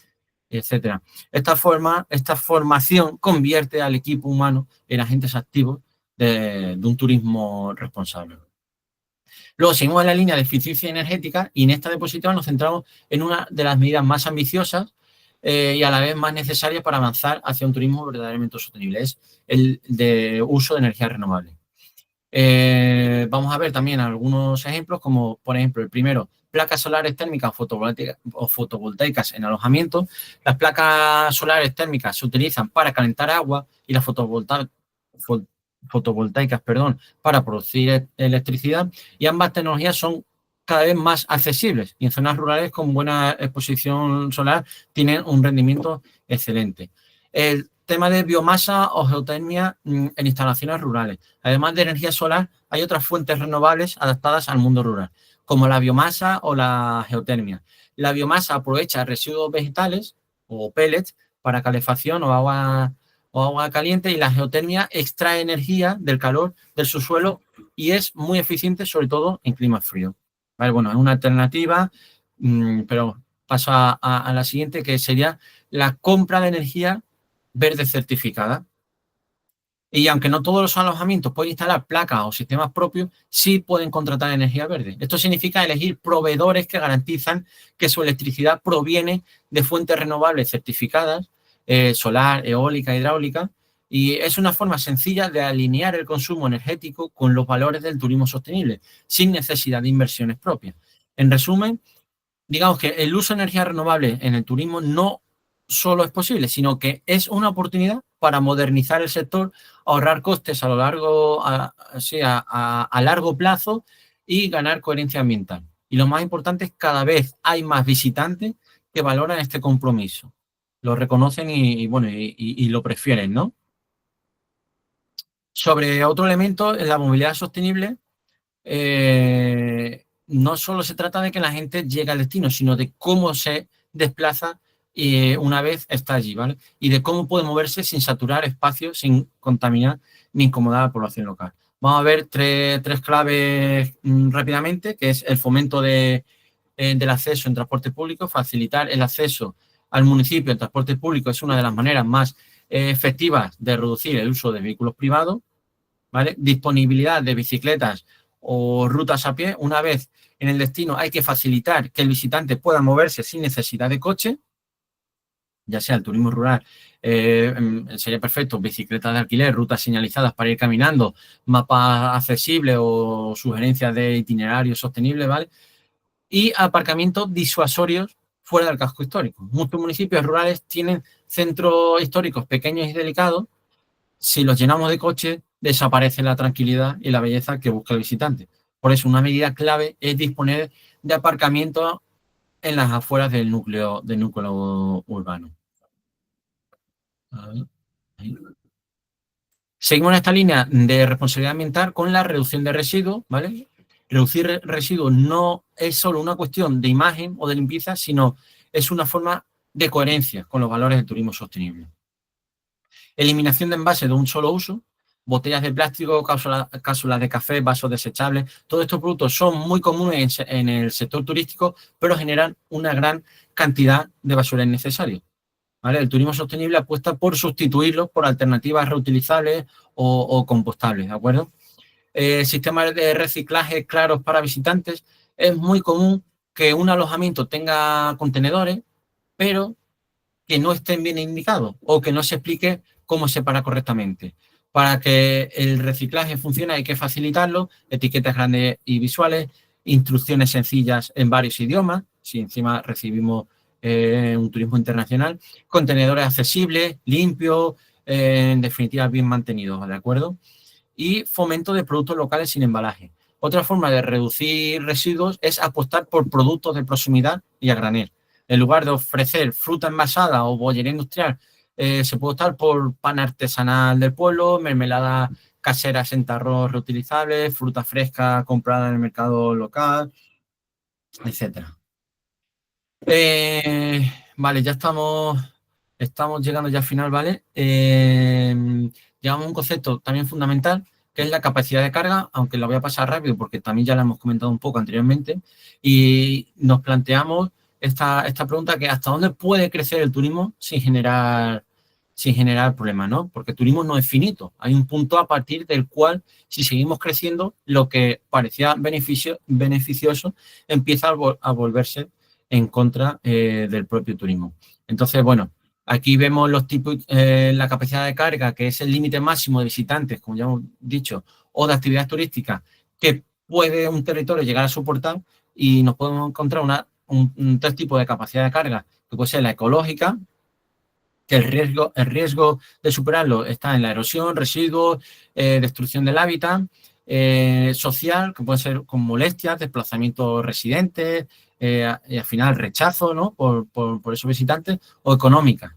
Speaker 2: etcétera. Esta formación convierte al equipo humano en agentes activos de un turismo responsable. Luego seguimos en la línea de eficiencia energética y en esta diapositiva nos centramos en una de las medidas más ambiciosas y a la vez más necesarias para avanzar hacia un turismo verdaderamente sostenible, es el de uso de energías renovables. Vamos a ver también algunos ejemplos, como por ejemplo el primero, placas solares térmicas o fotovoltaicas en alojamiento. Las placas solares térmicas se utilizan para calentar agua y las fotovoltaicas, para producir electricidad, y ambas tecnologías son cada vez más accesibles y en zonas rurales con buena exposición solar tienen un rendimiento excelente. El tema de biomasa o geotermia en instalaciones rurales. Además de energía solar, hay otras fuentes renovables adaptadas al mundo rural, como la biomasa o la geotermia. La biomasa aprovecha residuos vegetales o pellets para calefacción o agua caliente, y la geotermia extrae energía del calor del subsuelo y es muy eficiente, sobre todo en climas fríos. Vale, bueno, es una alternativa, pero paso a la siguiente, que sería la compra de energía verde certificada. Y aunque no todos los alojamientos pueden instalar placas o sistemas propios, sí pueden contratar energía verde. Esto significa elegir proveedores que garantizan que su electricidad proviene de fuentes renovables certificadas, solar, eólica, hidráulica, y es una forma sencilla de alinear el consumo energético con los valores del turismo sostenible, sin necesidad de inversiones propias. En resumen, digamos que el uso de energía renovable en el turismo no solo es posible, sino que es una oportunidad para modernizar el sector, ahorrar costes a largo plazo y ganar coherencia ambiental. Y lo más importante es que cada vez hay más visitantes que valoran este compromiso. Lo reconocen y lo prefieren, ¿no? Sobre otro elemento, en la movilidad sostenible, no solo se trata de que la gente llegue al destino, sino de cómo se desplaza una vez está allí, ¿vale? Y de cómo puede moverse sin saturar espacios, sin contaminar ni incomodar a la población local. Vamos a ver tres claves rápidamente, que es el fomento del acceso en transporte público. Facilitar el acceso al municipio en transporte público es una de las maneras más efectivas de reducir el uso de vehículos privados, ¿vale? Disponibilidad de bicicletas o rutas a pie. Una vez en el destino hay que facilitar que el visitante pueda moverse sin necesidad de coche, ya sea el turismo rural, sería perfecto, bicicletas de alquiler, rutas señalizadas para ir caminando, mapas accesibles o sugerencias de itinerarios sostenibles, ¿vale? Y aparcamientos disuasorios fuera del casco histórico. Muchos municipios rurales tienen centros históricos pequeños y delicados. Si los llenamos de coches, desaparece la tranquilidad y la belleza que busca el visitante. Por eso, una medida clave es disponer de aparcamientos en las afueras del núcleo urbano. Seguimos en esta línea de responsabilidad ambiental con la reducción de residuos, ¿vale? Reducir residuos no es solo una cuestión de imagen o de limpieza, sino es una forma de coherencia con los valores del turismo sostenible. Eliminación de envases de un solo uso, botellas de plástico, cápsulas de café, vasos desechables. Todos estos productos son muy comunes en el sector turístico, pero generan una gran cantidad de basura innecesaria, ¿vale? El turismo sostenible apuesta por sustituirlos por alternativas reutilizables o compostables, ¿de acuerdo? Sistemas de reciclaje claros para visitantes. Es muy común que un alojamiento tenga contenedores, pero que no estén bien indicados o que no se explique cómo separar correctamente. Para que el reciclaje funcione hay que facilitarlo, etiquetas grandes y visuales, instrucciones sencillas en varios idiomas, si encima recibimos un turismo internacional, contenedores accesibles, limpios, en definitiva bien mantenidos, ¿de acuerdo? Y fomento de productos locales sin embalaje. Otra forma de reducir residuos es apostar por productos de proximidad y a granel. En lugar de ofrecer fruta envasada o bollería industrial, se puede optar por pan artesanal del pueblo, mermelada caseras en tarros reutilizables, fruta fresca comprada en el mercado local, etcétera. Vale, ya estamos llegando ya al final, ¿vale? Llegamos a un concepto también fundamental, que es la capacidad de carga, aunque la voy a pasar rápido porque también ya la hemos comentado un poco anteriormente, y nos planteamos esta pregunta, que hasta dónde puede crecer el turismo sin generar problemas, ¿no? Porque el turismo no es finito, hay un punto a partir del cual, si seguimos creciendo, lo que parecía beneficioso empieza a volverse en contra del propio turismo. Entonces, bueno, aquí vemos los tipos, la capacidad de carga, que es el límite máximo de visitantes, como ya hemos dicho, o de actividades turísticas que puede un territorio llegar a soportar, y nos podemos encontrar tres tipos de capacidad de carga, que puede ser la ecológica, que el riesgo de superarlo está en la erosión, residuos, destrucción del hábitat, social, que puede ser con molestias, desplazamientos residentes, y al final rechazo, ¿no? por esos visitantes, o económica,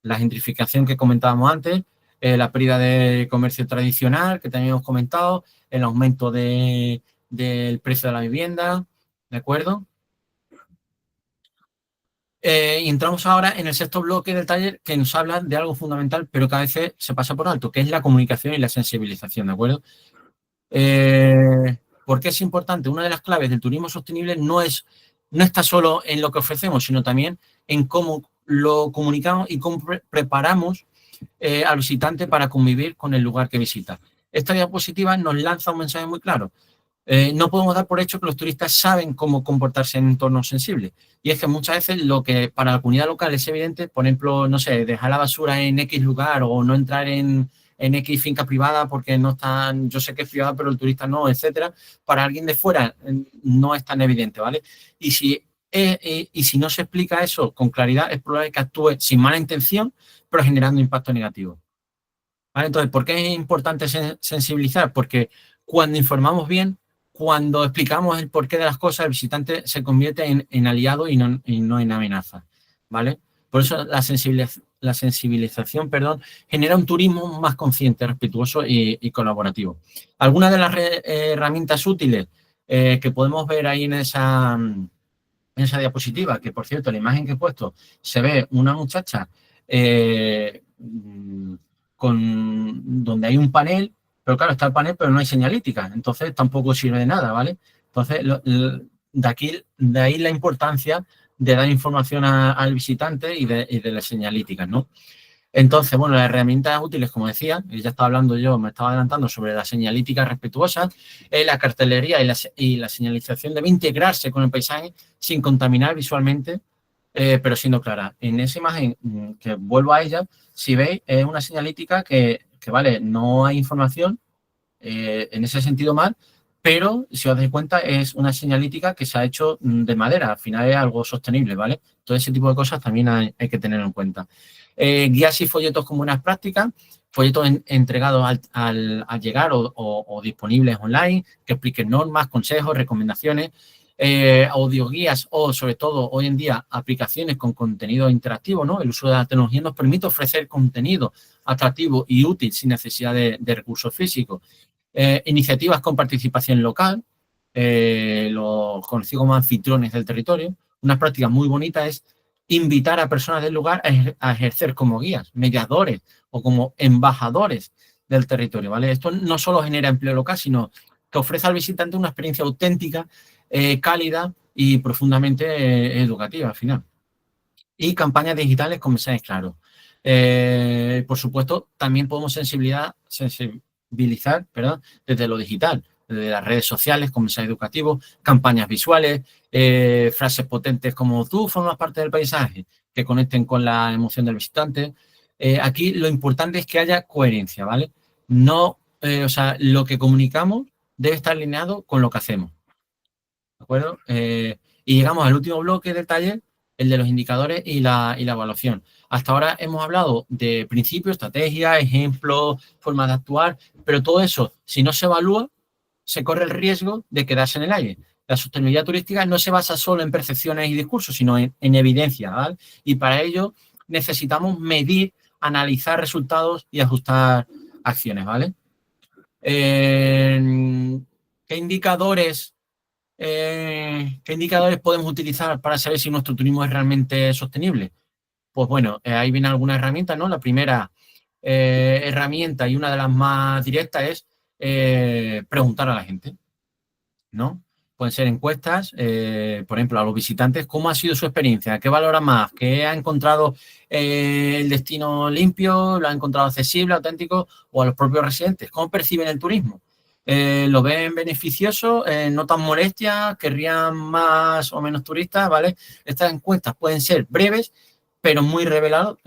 Speaker 2: la gentrificación que comentábamos antes, la pérdida de comercio tradicional, que también hemos comentado, el aumento del precio de la vivienda, ¿de acuerdo? Y entramos ahora en el sexto bloque del taller, que nos habla de algo fundamental, pero que a veces se pasa por alto, que es la comunicación y la sensibilización, ¿de acuerdo? ¿Por qué es importante? Una de las claves del turismo sostenible no está solo en lo que ofrecemos, sino también en cómo lo comunicamos y cómo preparamos al visitante para convivir con el lugar que visita. Esta diapositiva nos lanza un mensaje muy claro. No podemos dar por hecho que los turistas saben cómo comportarse en entornos sensibles. Y es que muchas veces lo que para la comunidad local es evidente, por ejemplo, no sé, dejar la basura en X lugar o no entrar en X finca privada porque no están, yo sé que es privada, pero el turista no, etcétera, para alguien de fuera no es tan evidente, ¿vale? Y si no se explica eso con claridad, es probable que actúe sin mala intención, pero generando impacto negativo. ¿Vale? Entonces, ¿por qué es importante sensibilizar? Porque cuando informamos bien, cuando explicamos el porqué de las cosas, el visitante se convierte en aliado y no en amenaza, ¿vale? Por eso la sensibilización, genera un turismo más consciente, respetuoso y colaborativo. Algunas de las herramientas útiles que podemos ver ahí en esa diapositiva, que por cierto, la imagen que he puesto, se ve una muchacha donde hay un panel, pero claro, está el panel, pero no hay señalítica, entonces tampoco sirve de nada, ¿vale? Entonces, de ahí la importancia de dar información al visitante y de las señalíticas, ¿no? Entonces, bueno, las herramientas útiles, como decía, ya estaba hablando yo, me estaba adelantando sobre la señalítica respetuosa, la cartelería y la señalización debe integrarse con el paisaje sin contaminar visualmente, pero siendo clara. En esa imagen, que vuelvo a ella, si veis, es una señalítica que vale, no hay información en ese sentido mal, pero si os dais cuenta es una señalítica que se ha hecho de madera, al final es algo sostenible, ¿vale? Todo ese tipo de cosas también hay que tener en cuenta. Guías y folletos con buenas prácticas, folletos entregados al llegar o disponibles online, que expliquen normas, consejos, recomendaciones, audioguías o, sobre todo, hoy en día, aplicaciones con contenido interactivo, ¿no? El uso de la tecnología nos permite ofrecer contenido atractivo y útil sin necesidad de recursos físicos. Iniciativas con participación local, los conocidos como anfitriones del territorio. Una práctica muy bonita es invitar a personas del lugar a ejercer como guías, mediadores o como embajadores del territorio, ¿vale? Esto no solo genera empleo local, sino que ofrece al visitante una experiencia auténtica, cálida y profundamente educativa al final. Y campañas digitales con mensajes claros. Por supuesto, también podemos sensibilizar, desde lo digital, desde las redes sociales con mensajes educativos, campañas visuales, frases potentes como tú formas parte del paisaje, que conecten con la emoción del visitante. Aquí lo importante es que haya coherencia, ¿vale? No, o sea, lo que comunicamos debe estar alineado con lo que hacemos, ¿de acuerdo? Y llegamos al último bloque del taller, el de los indicadores y la evaluación. Hasta ahora hemos hablado de principios, estrategias, ejemplos, formas de actuar, pero todo eso, si no se evalúa, se corre el riesgo de quedarse en el aire. La sostenibilidad turística no se basa solo en percepciones y discursos, sino en evidencia, ¿vale? Y para ello necesitamos medir, analizar resultados y ajustar acciones, ¿vale? ¿Qué indicadores, podemos utilizar para saber si nuestro turismo es realmente sostenible? Pues bueno, ahí vienen algunas herramientas, ¿no? La primera herramienta y una de las más directas es preguntar a la gente, ¿no? Pueden ser encuestas, por ejemplo, a los visitantes, ¿cómo ha sido su experiencia? ¿Qué valora más? ¿Qué ha encontrado el destino limpio? ¿Lo ha encontrado accesible, auténtico? O a los propios residentes, ¿cómo perciben el turismo? ¿Lo ven beneficioso? ¿Notan molestias? ¿Querrían más o menos turistas? ¿Vale? Estas encuestas pueden ser breves, pero muy reveladoras,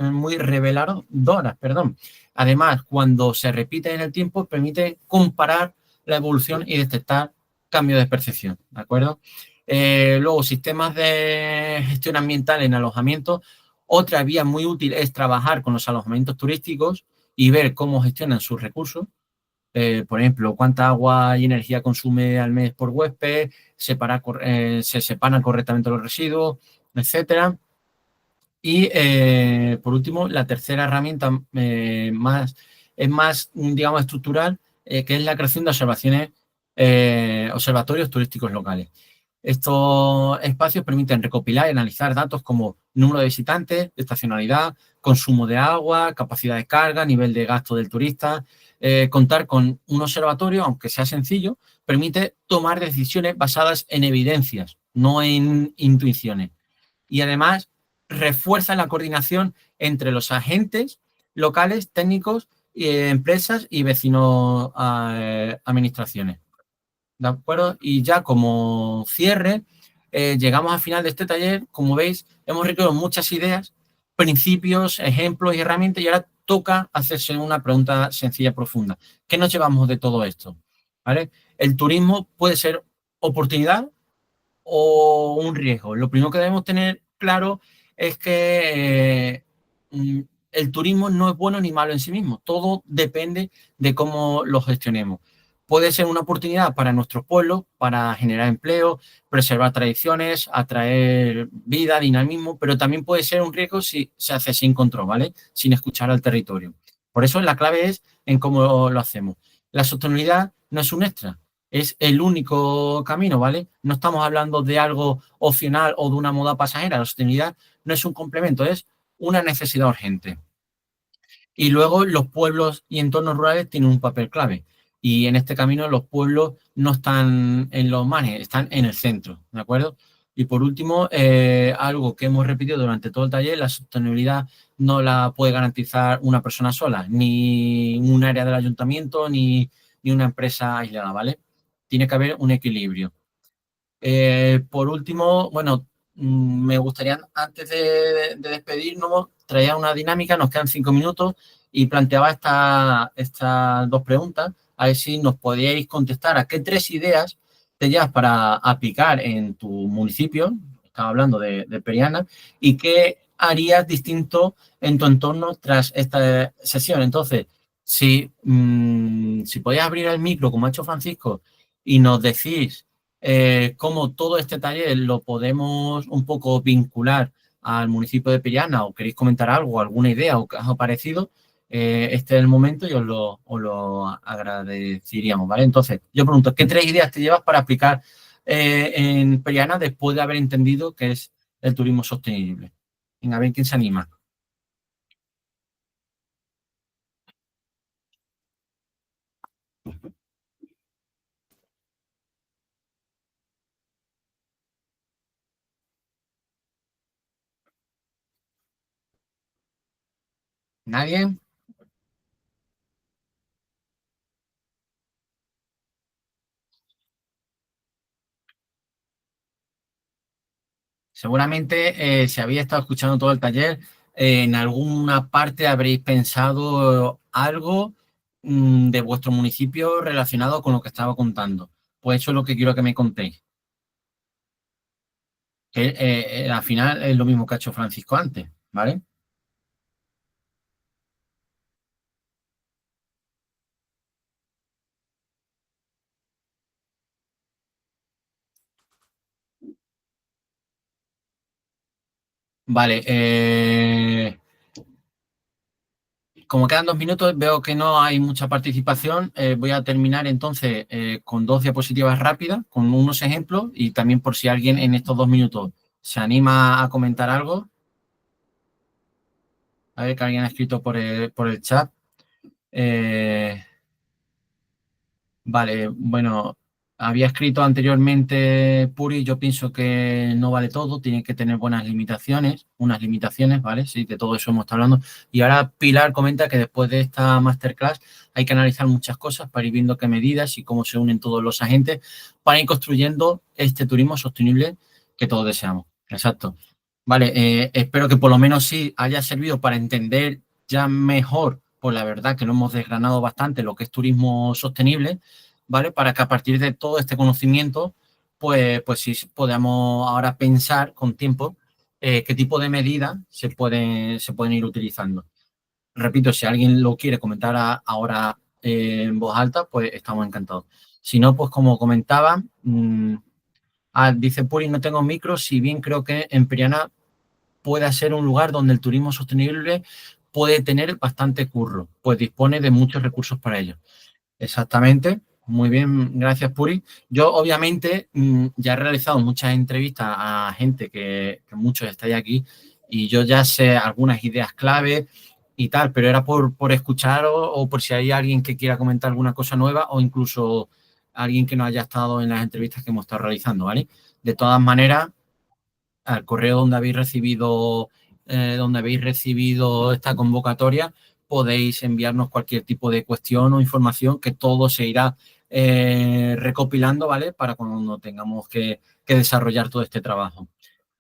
Speaker 2: perdón. Además, cuando se repiten en el tiempo, permite comparar la evolución y detectar cambio de percepción, ¿de acuerdo? Luego, sistemas de gestión ambiental en alojamientos. Otra vía muy útil es trabajar con los alojamientos turísticos y ver cómo gestionan sus recursos. Por ejemplo, cuánta agua y energía consume al mes por huésped, se separan correctamente los residuos, etcétera. Y por último, la tercera herramienta es más, digamos, estructural, que es la creación de observatorios turísticos locales. Estos espacios permiten recopilar y analizar datos como número de visitantes, estacionalidad, consumo de agua, capacidad de carga, nivel de gasto del turista. Contar con un observatorio, aunque sea sencillo, permite tomar decisiones basadas en evidencias, no en intuiciones. Y además refuerza la coordinación entre los agentes locales, técnicos, empresas y vecinos, administraciones. ¿De acuerdo? Y ya como cierre, llegamos al final de este taller. Como veis, hemos recogido muchas ideas, principios, ejemplos y herramientas, y ahora toca hacerse una pregunta sencilla, profunda. ¿Qué nos llevamos de todo esto? ¿Vale? El turismo puede ser oportunidad o un riesgo. Lo primero que debemos tener claro es que el turismo no es bueno ni malo en sí mismo. Todo depende de cómo lo gestionemos. Puede ser una oportunidad para nuestros pueblos, para generar empleo, preservar tradiciones, atraer vida, dinamismo, pero también puede ser un riesgo si se hace sin control, ¿vale? Sin escuchar al territorio. Por eso la clave es en cómo lo hacemos. La sostenibilidad no es un extra, es el único camino, ¿vale? No estamos hablando de algo opcional o de una moda pasajera. La sostenibilidad no es un complemento, es una necesidad urgente. Y luego los pueblos y entornos rurales tienen un papel clave. Y en este camino los pueblos no están en los márgenes, están en el centro, ¿de acuerdo? Y por último, algo que hemos repetido durante todo el taller, la sostenibilidad no la puede garantizar una persona sola, ni un área del ayuntamiento, ni una empresa aislada, ¿vale? Tiene que haber un equilibrio. Por último, bueno, me gustaría, antes de despedirnos, traer una dinámica, nos quedan 5 minutos, y planteaba estas dos preguntas, a ver si nos podíais contestar a qué 3 ideas te llevas para aplicar en tu municipio, estaba hablando de Periana, y qué harías distinto en tu entorno tras esta sesión. Entonces, si podías abrir el micro, como ha hecho Francisco, y nos decís cómo todo este taller lo podemos un poco vincular al municipio de Periana, o queréis comentar algo, alguna idea o que os ha parecido, este es el momento y os lo agradeceríamos, ¿vale? Entonces, yo pregunto, ¿qué 3 ideas te llevas para aplicar en Periana después de haber entendido qué es el turismo sostenible? Venga, a ver quién se anima. ¿Nadie? Seguramente, si habéis estado escuchando todo el taller, en alguna parte habréis pensado algo de vuestro municipio relacionado con lo que estaba contando. Pues eso es lo que quiero que me contéis. Al final es lo mismo que ha hecho Francisco antes, ¿vale? Vale. como quedan 2 minutos, veo que no hay mucha participación. Voy a terminar entonces con 2 diapositivas rápidas, con unos ejemplos y también por si alguien en estos 2 minutos se anima a comentar algo. A ver que alguien ha escrito por el chat. Vale, bueno, había escrito anteriormente Puri, yo pienso que no vale todo, tiene que tener buenas limitaciones, unas limitaciones, ¿vale? Sí, de todo eso hemos estado hablando. Y ahora Pilar comenta que después de esta masterclass hay que analizar muchas cosas para ir viendo qué medidas y cómo se unen todos los agentes para ir construyendo este turismo sostenible que todos deseamos. Exacto. Vale, espero que por lo menos sí haya servido para entender ya mejor, pues la verdad que lo hemos desgranado bastante, lo que es turismo sostenible, ¿vale? Para que a partir de todo este conocimiento, pues sí podamos ahora pensar con tiempo qué tipo de medidas se pueden ir utilizando. Repito, si alguien lo quiere comentar ahora en voz alta, pues estamos encantados. Si no, pues como comentaba, dice Puri, no tengo micro, si bien creo que en Periana puede ser un lugar donde el turismo sostenible puede tener bastante curro, pues dispone de muchos recursos para ello. Exactamente, muy bien, gracias Puri. Yo obviamente ya he realizado muchas entrevistas a gente que muchos estáis aquí y yo ya sé algunas ideas clave y tal, pero era por escuchar o por si hay alguien que quiera comentar alguna cosa nueva o incluso alguien que no haya estado en las entrevistas que hemos estado realizando, ¿vale? De todas maneras, al correo donde habéis recibido esta convocatoria, podéis enviarnos cualquier tipo de cuestión o información que todo se irá recopilando, ¿vale? Para cuando tengamos que desarrollar todo este trabajo.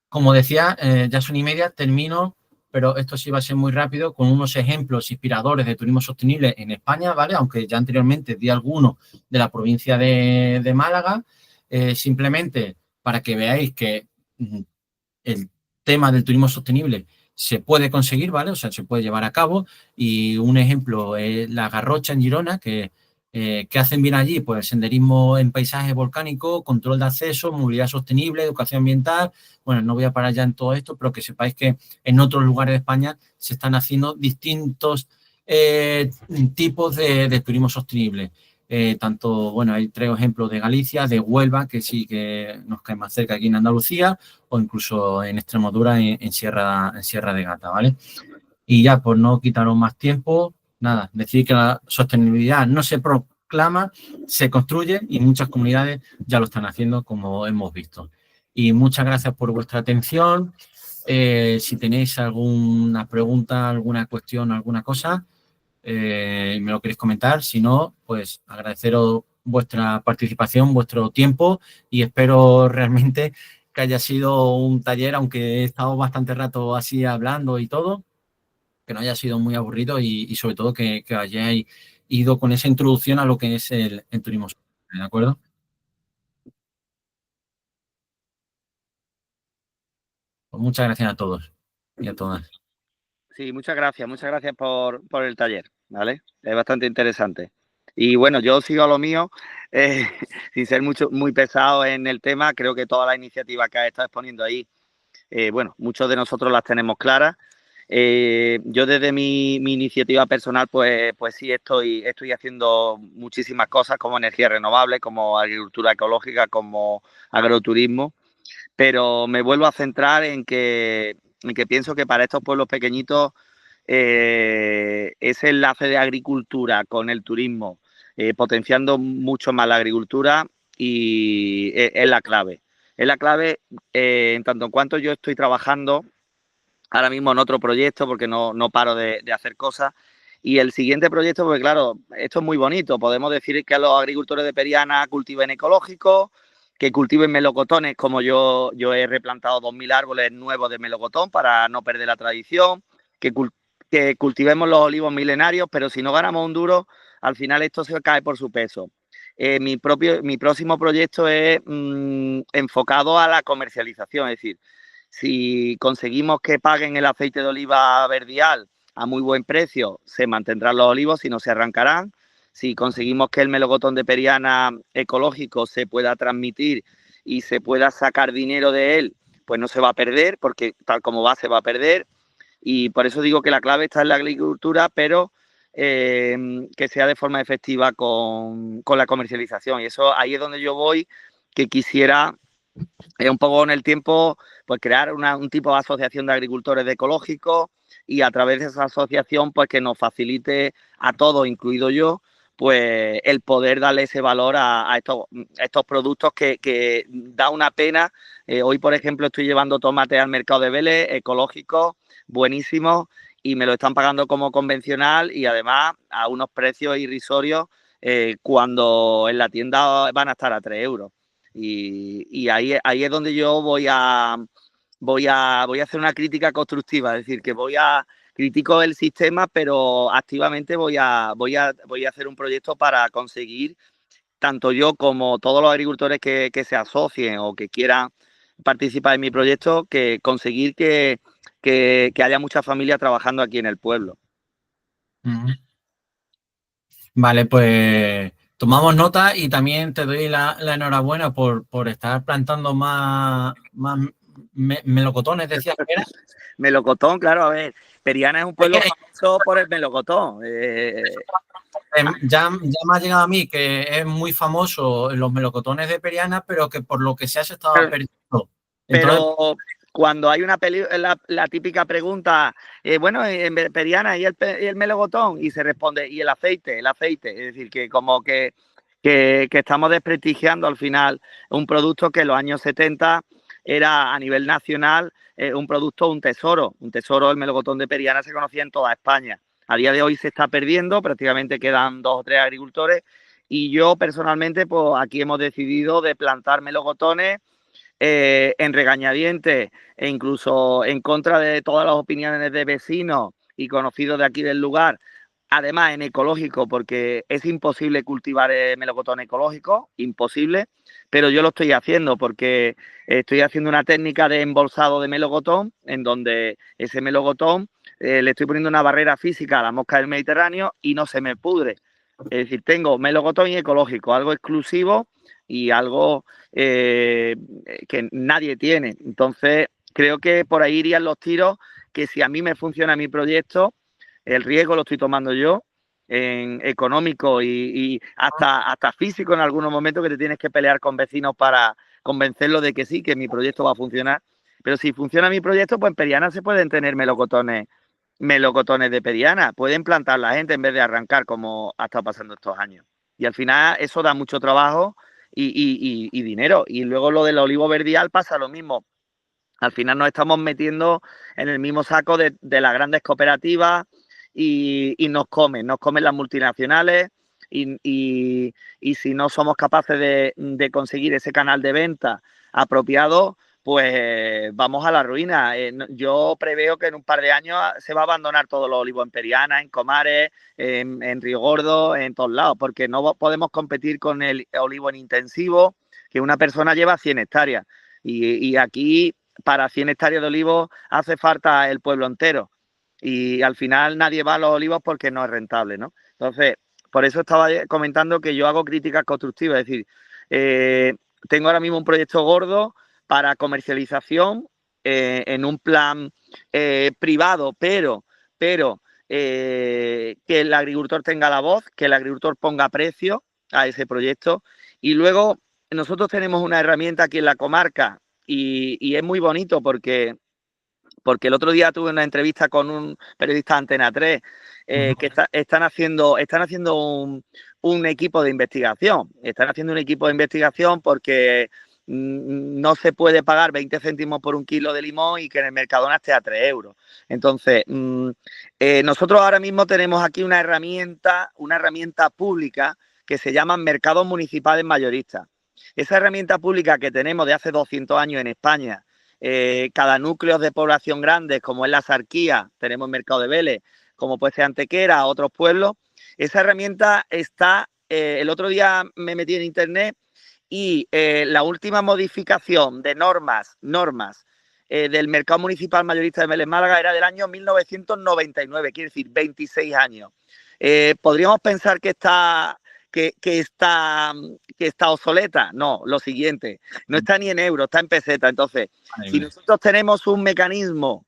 Speaker 2: Como decía, ya son y media, termino, pero esto sí va a ser muy rápido, con unos ejemplos inspiradores de turismo sostenible en España, ¿vale? Aunque ya anteriormente di algunos de la provincia de Málaga, simplemente para que veáis que el tema del turismo sostenible se puede conseguir, ¿vale? O sea, se puede llevar a cabo. Y un ejemplo es la Garrocha en Girona, que hacen bien allí, pues senderismo en paisaje volcánico, control de acceso, movilidad sostenible, educación ambiental. Bueno, no voy a parar ya en todo esto, pero que sepáis que en otros lugares de España se están haciendo distintos tipos de turismo sostenible. Tanto, bueno, hay 3 ejemplos de Galicia, de Huelva, que sí que nos cae más cerca aquí en Andalucía, o incluso en Extremadura, en Sierra de Gata, ¿vale? Y ya, por no quitaros más tiempo, nada, decir que la sostenibilidad no se proclama, se construye y muchas comunidades ya lo están haciendo, como hemos visto. Y muchas gracias por vuestra atención. Si tenéis alguna pregunta, alguna cuestión, alguna cosa, me lo queréis comentar. Si no, pues agradeceros vuestra participación, vuestro tiempo y espero realmente que haya sido un taller, aunque he estado bastante rato así hablando y todo, que no haya sido muy aburrido y sobre todo que hayáis ido con esa introducción a lo que es el turismo sostenible, ¿de acuerdo? Pues muchas gracias a todos y a todas.
Speaker 3: Sí, muchas gracias por el taller, ¿vale? Es bastante interesante. Y bueno, yo sigo a lo mío, sin ser muy pesado en el tema, creo que todas las iniciativas que has estado exponiendo ahí, bueno, muchos de nosotros las tenemos claras. Yo desde mi iniciativa personal, pues sí estoy haciendo muchísimas cosas como energía renovable, como agricultura ecológica, como agroturismo, pero me vuelvo a centrar en que pienso que para estos pueblos pequeñitos ese enlace de agricultura con el turismo, potenciando mucho más la agricultura y es la clave. Es la clave en tanto en cuanto yo estoy trabajando ahora mismo en otro proyecto porque no paro de hacer cosas. Y el siguiente proyecto, porque claro, esto es muy bonito. Podemos decir que los agricultores de Periana cultiven ecológico, que cultiven melocotones, como yo he replantado 2.000 árboles nuevos de melocotón para no perder la tradición, que cultivemos los olivos milenarios, pero si no ganamos un duro, al final esto se cae por su peso. Mi próximo proyecto es enfocado a la comercialización, es decir, si conseguimos que paguen el aceite de oliva verdial a muy buen precio, se mantendrán los olivos, si no se arrancarán. Si conseguimos que el melocotón de Periana ecológico se pueda transmitir y se pueda sacar dinero de él, pues no se va a perder, porque tal como va se va a perder. Y por eso digo que la clave está en la agricultura, pero que sea de forma efectiva con la comercialización. Y eso ahí es donde yo voy, que quisiera un poco en el tiempo pues crear un tipo de asociación de agricultores de ecológicos y a través de esa asociación pues que nos facilite a todos, incluido yo, pues el poder darle ese valor a estos productos que da una pena. Hoy, por ejemplo, estoy llevando tomates al mercado de Vélez, ecológicos, buenísimos, y me lo están pagando como convencional y además a unos precios irrisorios cuando en la tienda van a estar a 3 euros. Y ahí es donde yo voy a hacer una crítica constructiva, es decir, que critico el sistema, pero activamente voy a hacer un proyecto para conseguir, tanto yo como todos los agricultores que se asocien o que quieran participar en mi proyecto, que conseguir que haya muchas familias trabajando aquí en el pueblo.
Speaker 2: Vale, pues tomamos nota y también te doy la enhorabuena por estar plantando más melocotones, decías que era.
Speaker 3: Melocotón, claro, a ver, Periana es un pueblo famoso por el melocotón.
Speaker 2: Ya me ha llegado a mí que es muy famoso los melocotones de Periana, pero que por lo que sea se estaba perdiendo.
Speaker 3: Pero cuando hay la típica pregunta, bueno, en Periana y el melocotón, y se responde, y el aceite, es decir, que como que estamos desprestigiando al final un producto que en los años 70 era a nivel nacional un producto, un tesoro, el melocotón de Periana se conocía en toda España. A día de hoy se está perdiendo, prácticamente quedan 2 o 3 agricultores, y yo personalmente, pues aquí hemos decidido de plantar melocotones en regañadientes e incluso en contra de todas las opiniones de vecinos y conocidos de aquí del lugar. Además, en ecológico, porque es imposible cultivar melocotón ecológico, imposible, pero yo lo estoy haciendo porque estoy haciendo una técnica de embolsado de melocotón, en donde ese melocotón le estoy poniendo una barrera física a la mosca del Mediterráneo y no se me pudre. Es decir, tengo melocotón y ecológico, algo exclusivo y algo que nadie tiene. Entonces, creo que por ahí irían los tiros, que si a mí me funciona mi proyecto, el riesgo lo estoy tomando yo, en económico y hasta físico en algunos momentos, que te tienes que pelear con vecinos para convencerlos de que sí, que mi proyecto va a funcionar. Pero si funciona mi proyecto, pues en Periana se pueden tener melocotones de Periana. Pueden plantar la gente en vez de arrancar, como ha estado pasando estos años. Y al final eso da mucho trabajo y dinero. Y luego lo del olivo verdial pasa lo mismo. Al final nos estamos metiendo en el mismo saco de las grandes cooperativas y nos comen las multinacionales y si no somos capaces de conseguir ese canal de venta apropiado, pues vamos a la ruina. Yo preveo que en un par de años se va a abandonar todos los olivos en Periana, en Comares, en Río Gordo, en todos lados, porque no podemos competir con el olivo en intensivo, que una persona lleva 100 hectáreas. Y aquí, para 100 hectáreas de olivos, hace falta el pueblo entero. Y al final nadie va a los olivos porque no es rentable, ¿no? Entonces, por eso estaba comentando que yo hago críticas constructivas. Es decir, tengo ahora mismo un proyecto gordo para comercialización en un plan privado, pero que el agricultor tenga la voz, que el agricultor ponga precio a ese proyecto. Y luego nosotros tenemos una herramienta aquí en la comarca y es muy bonito porque el otro día tuve una entrevista con un periodista de Antena 3 que están haciendo un equipo de investigación. Están haciendo un equipo de investigación porque no se puede pagar 20 céntimos por un kilo de limón y que en el Mercadona esté a 3 euros. Entonces, nosotros ahora mismo tenemos aquí una herramienta pública que se llama Mercados Municipales Mayoristas. Esa herramienta pública que tenemos de hace 200 años en España, cada núcleo de población grandes, como es la Sarquía, tenemos Mercado de Vélez, como puede ser Antequera, otros pueblos. Esa herramienta está, el otro día me metí en internet y la última modificación de normas del Mercado Municipal Mayorista de Vélez Málaga era del año 1999, quiere decir 26 años. Podríamos pensar que está obsoleta. No, lo siguiente, no está ni en euros, está en peseta. Entonces, si nosotros tenemos un mecanismo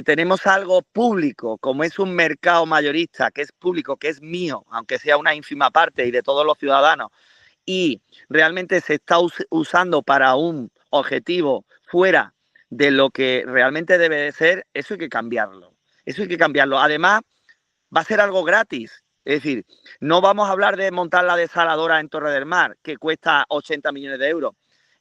Speaker 3: tenemos algo público, como es un mercado mayorista, que es público, que es mío, aunque sea una ínfima parte y de todos los ciudadanos, y realmente se está usando para un objetivo fuera de lo que realmente debe de ser, eso hay que cambiarlo. Eso hay que cambiarlo. Además, va a ser algo gratis. Es decir, no vamos a hablar de montar la desaladora en Torre del Mar, que cuesta 80 millones de euros.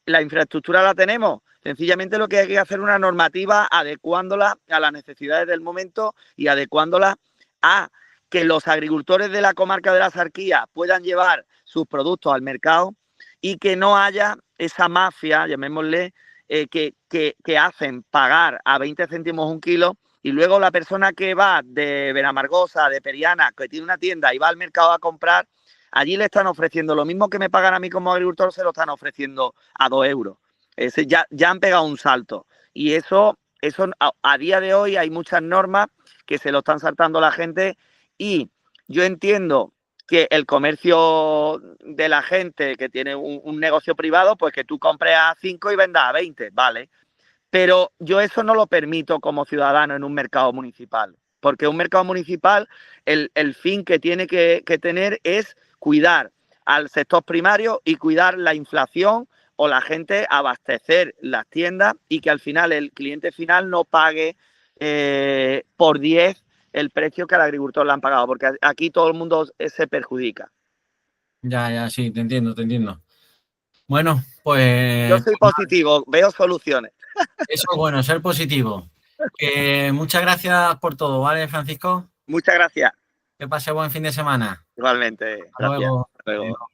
Speaker 3: La infraestructura la tenemos. Sencillamente lo que hay que hacer es una normativa adecuándola a las necesidades del momento y adecuándola a que los agricultores de la comarca de la Axarquía puedan llevar sus productos al mercado y que no haya esa mafia, llamémosle, que hacen pagar a 20 céntimos un kilo y luego la persona que va de Benamargosa, de Periana, que tiene una tienda y va al mercado a comprar, allí le están ofreciendo lo mismo que me pagan a mí como agricultor, se lo están ofreciendo a 2 euros. Ya han pegado un salto. Y eso a día de hoy hay muchas normas que se lo están saltando la gente y yo entiendo que el comercio de la gente que tiene un negocio privado, pues que tú compres a 5 y vendas a 20, vale. Pero yo eso no lo permito como ciudadano en un mercado municipal, porque un mercado municipal, el fin que tiene que tener es cuidar al sector primario y cuidar la inflación o la gente, abastecer las tiendas y que al final el cliente final no pague por 10 el precio que al agricultor le han pagado, porque aquí todo el mundo se perjudica.
Speaker 2: Ya, sí, te entiendo. Bueno, pues...
Speaker 3: Yo soy positivo, veo soluciones.
Speaker 2: Eso es bueno, ser positivo. Muchas gracias por todo, ¿vale, Francisco?
Speaker 3: Muchas gracias.
Speaker 2: Que pase buen fin de semana.
Speaker 3: Igualmente.
Speaker 2: Hasta luego.
Speaker 3: Hasta luego.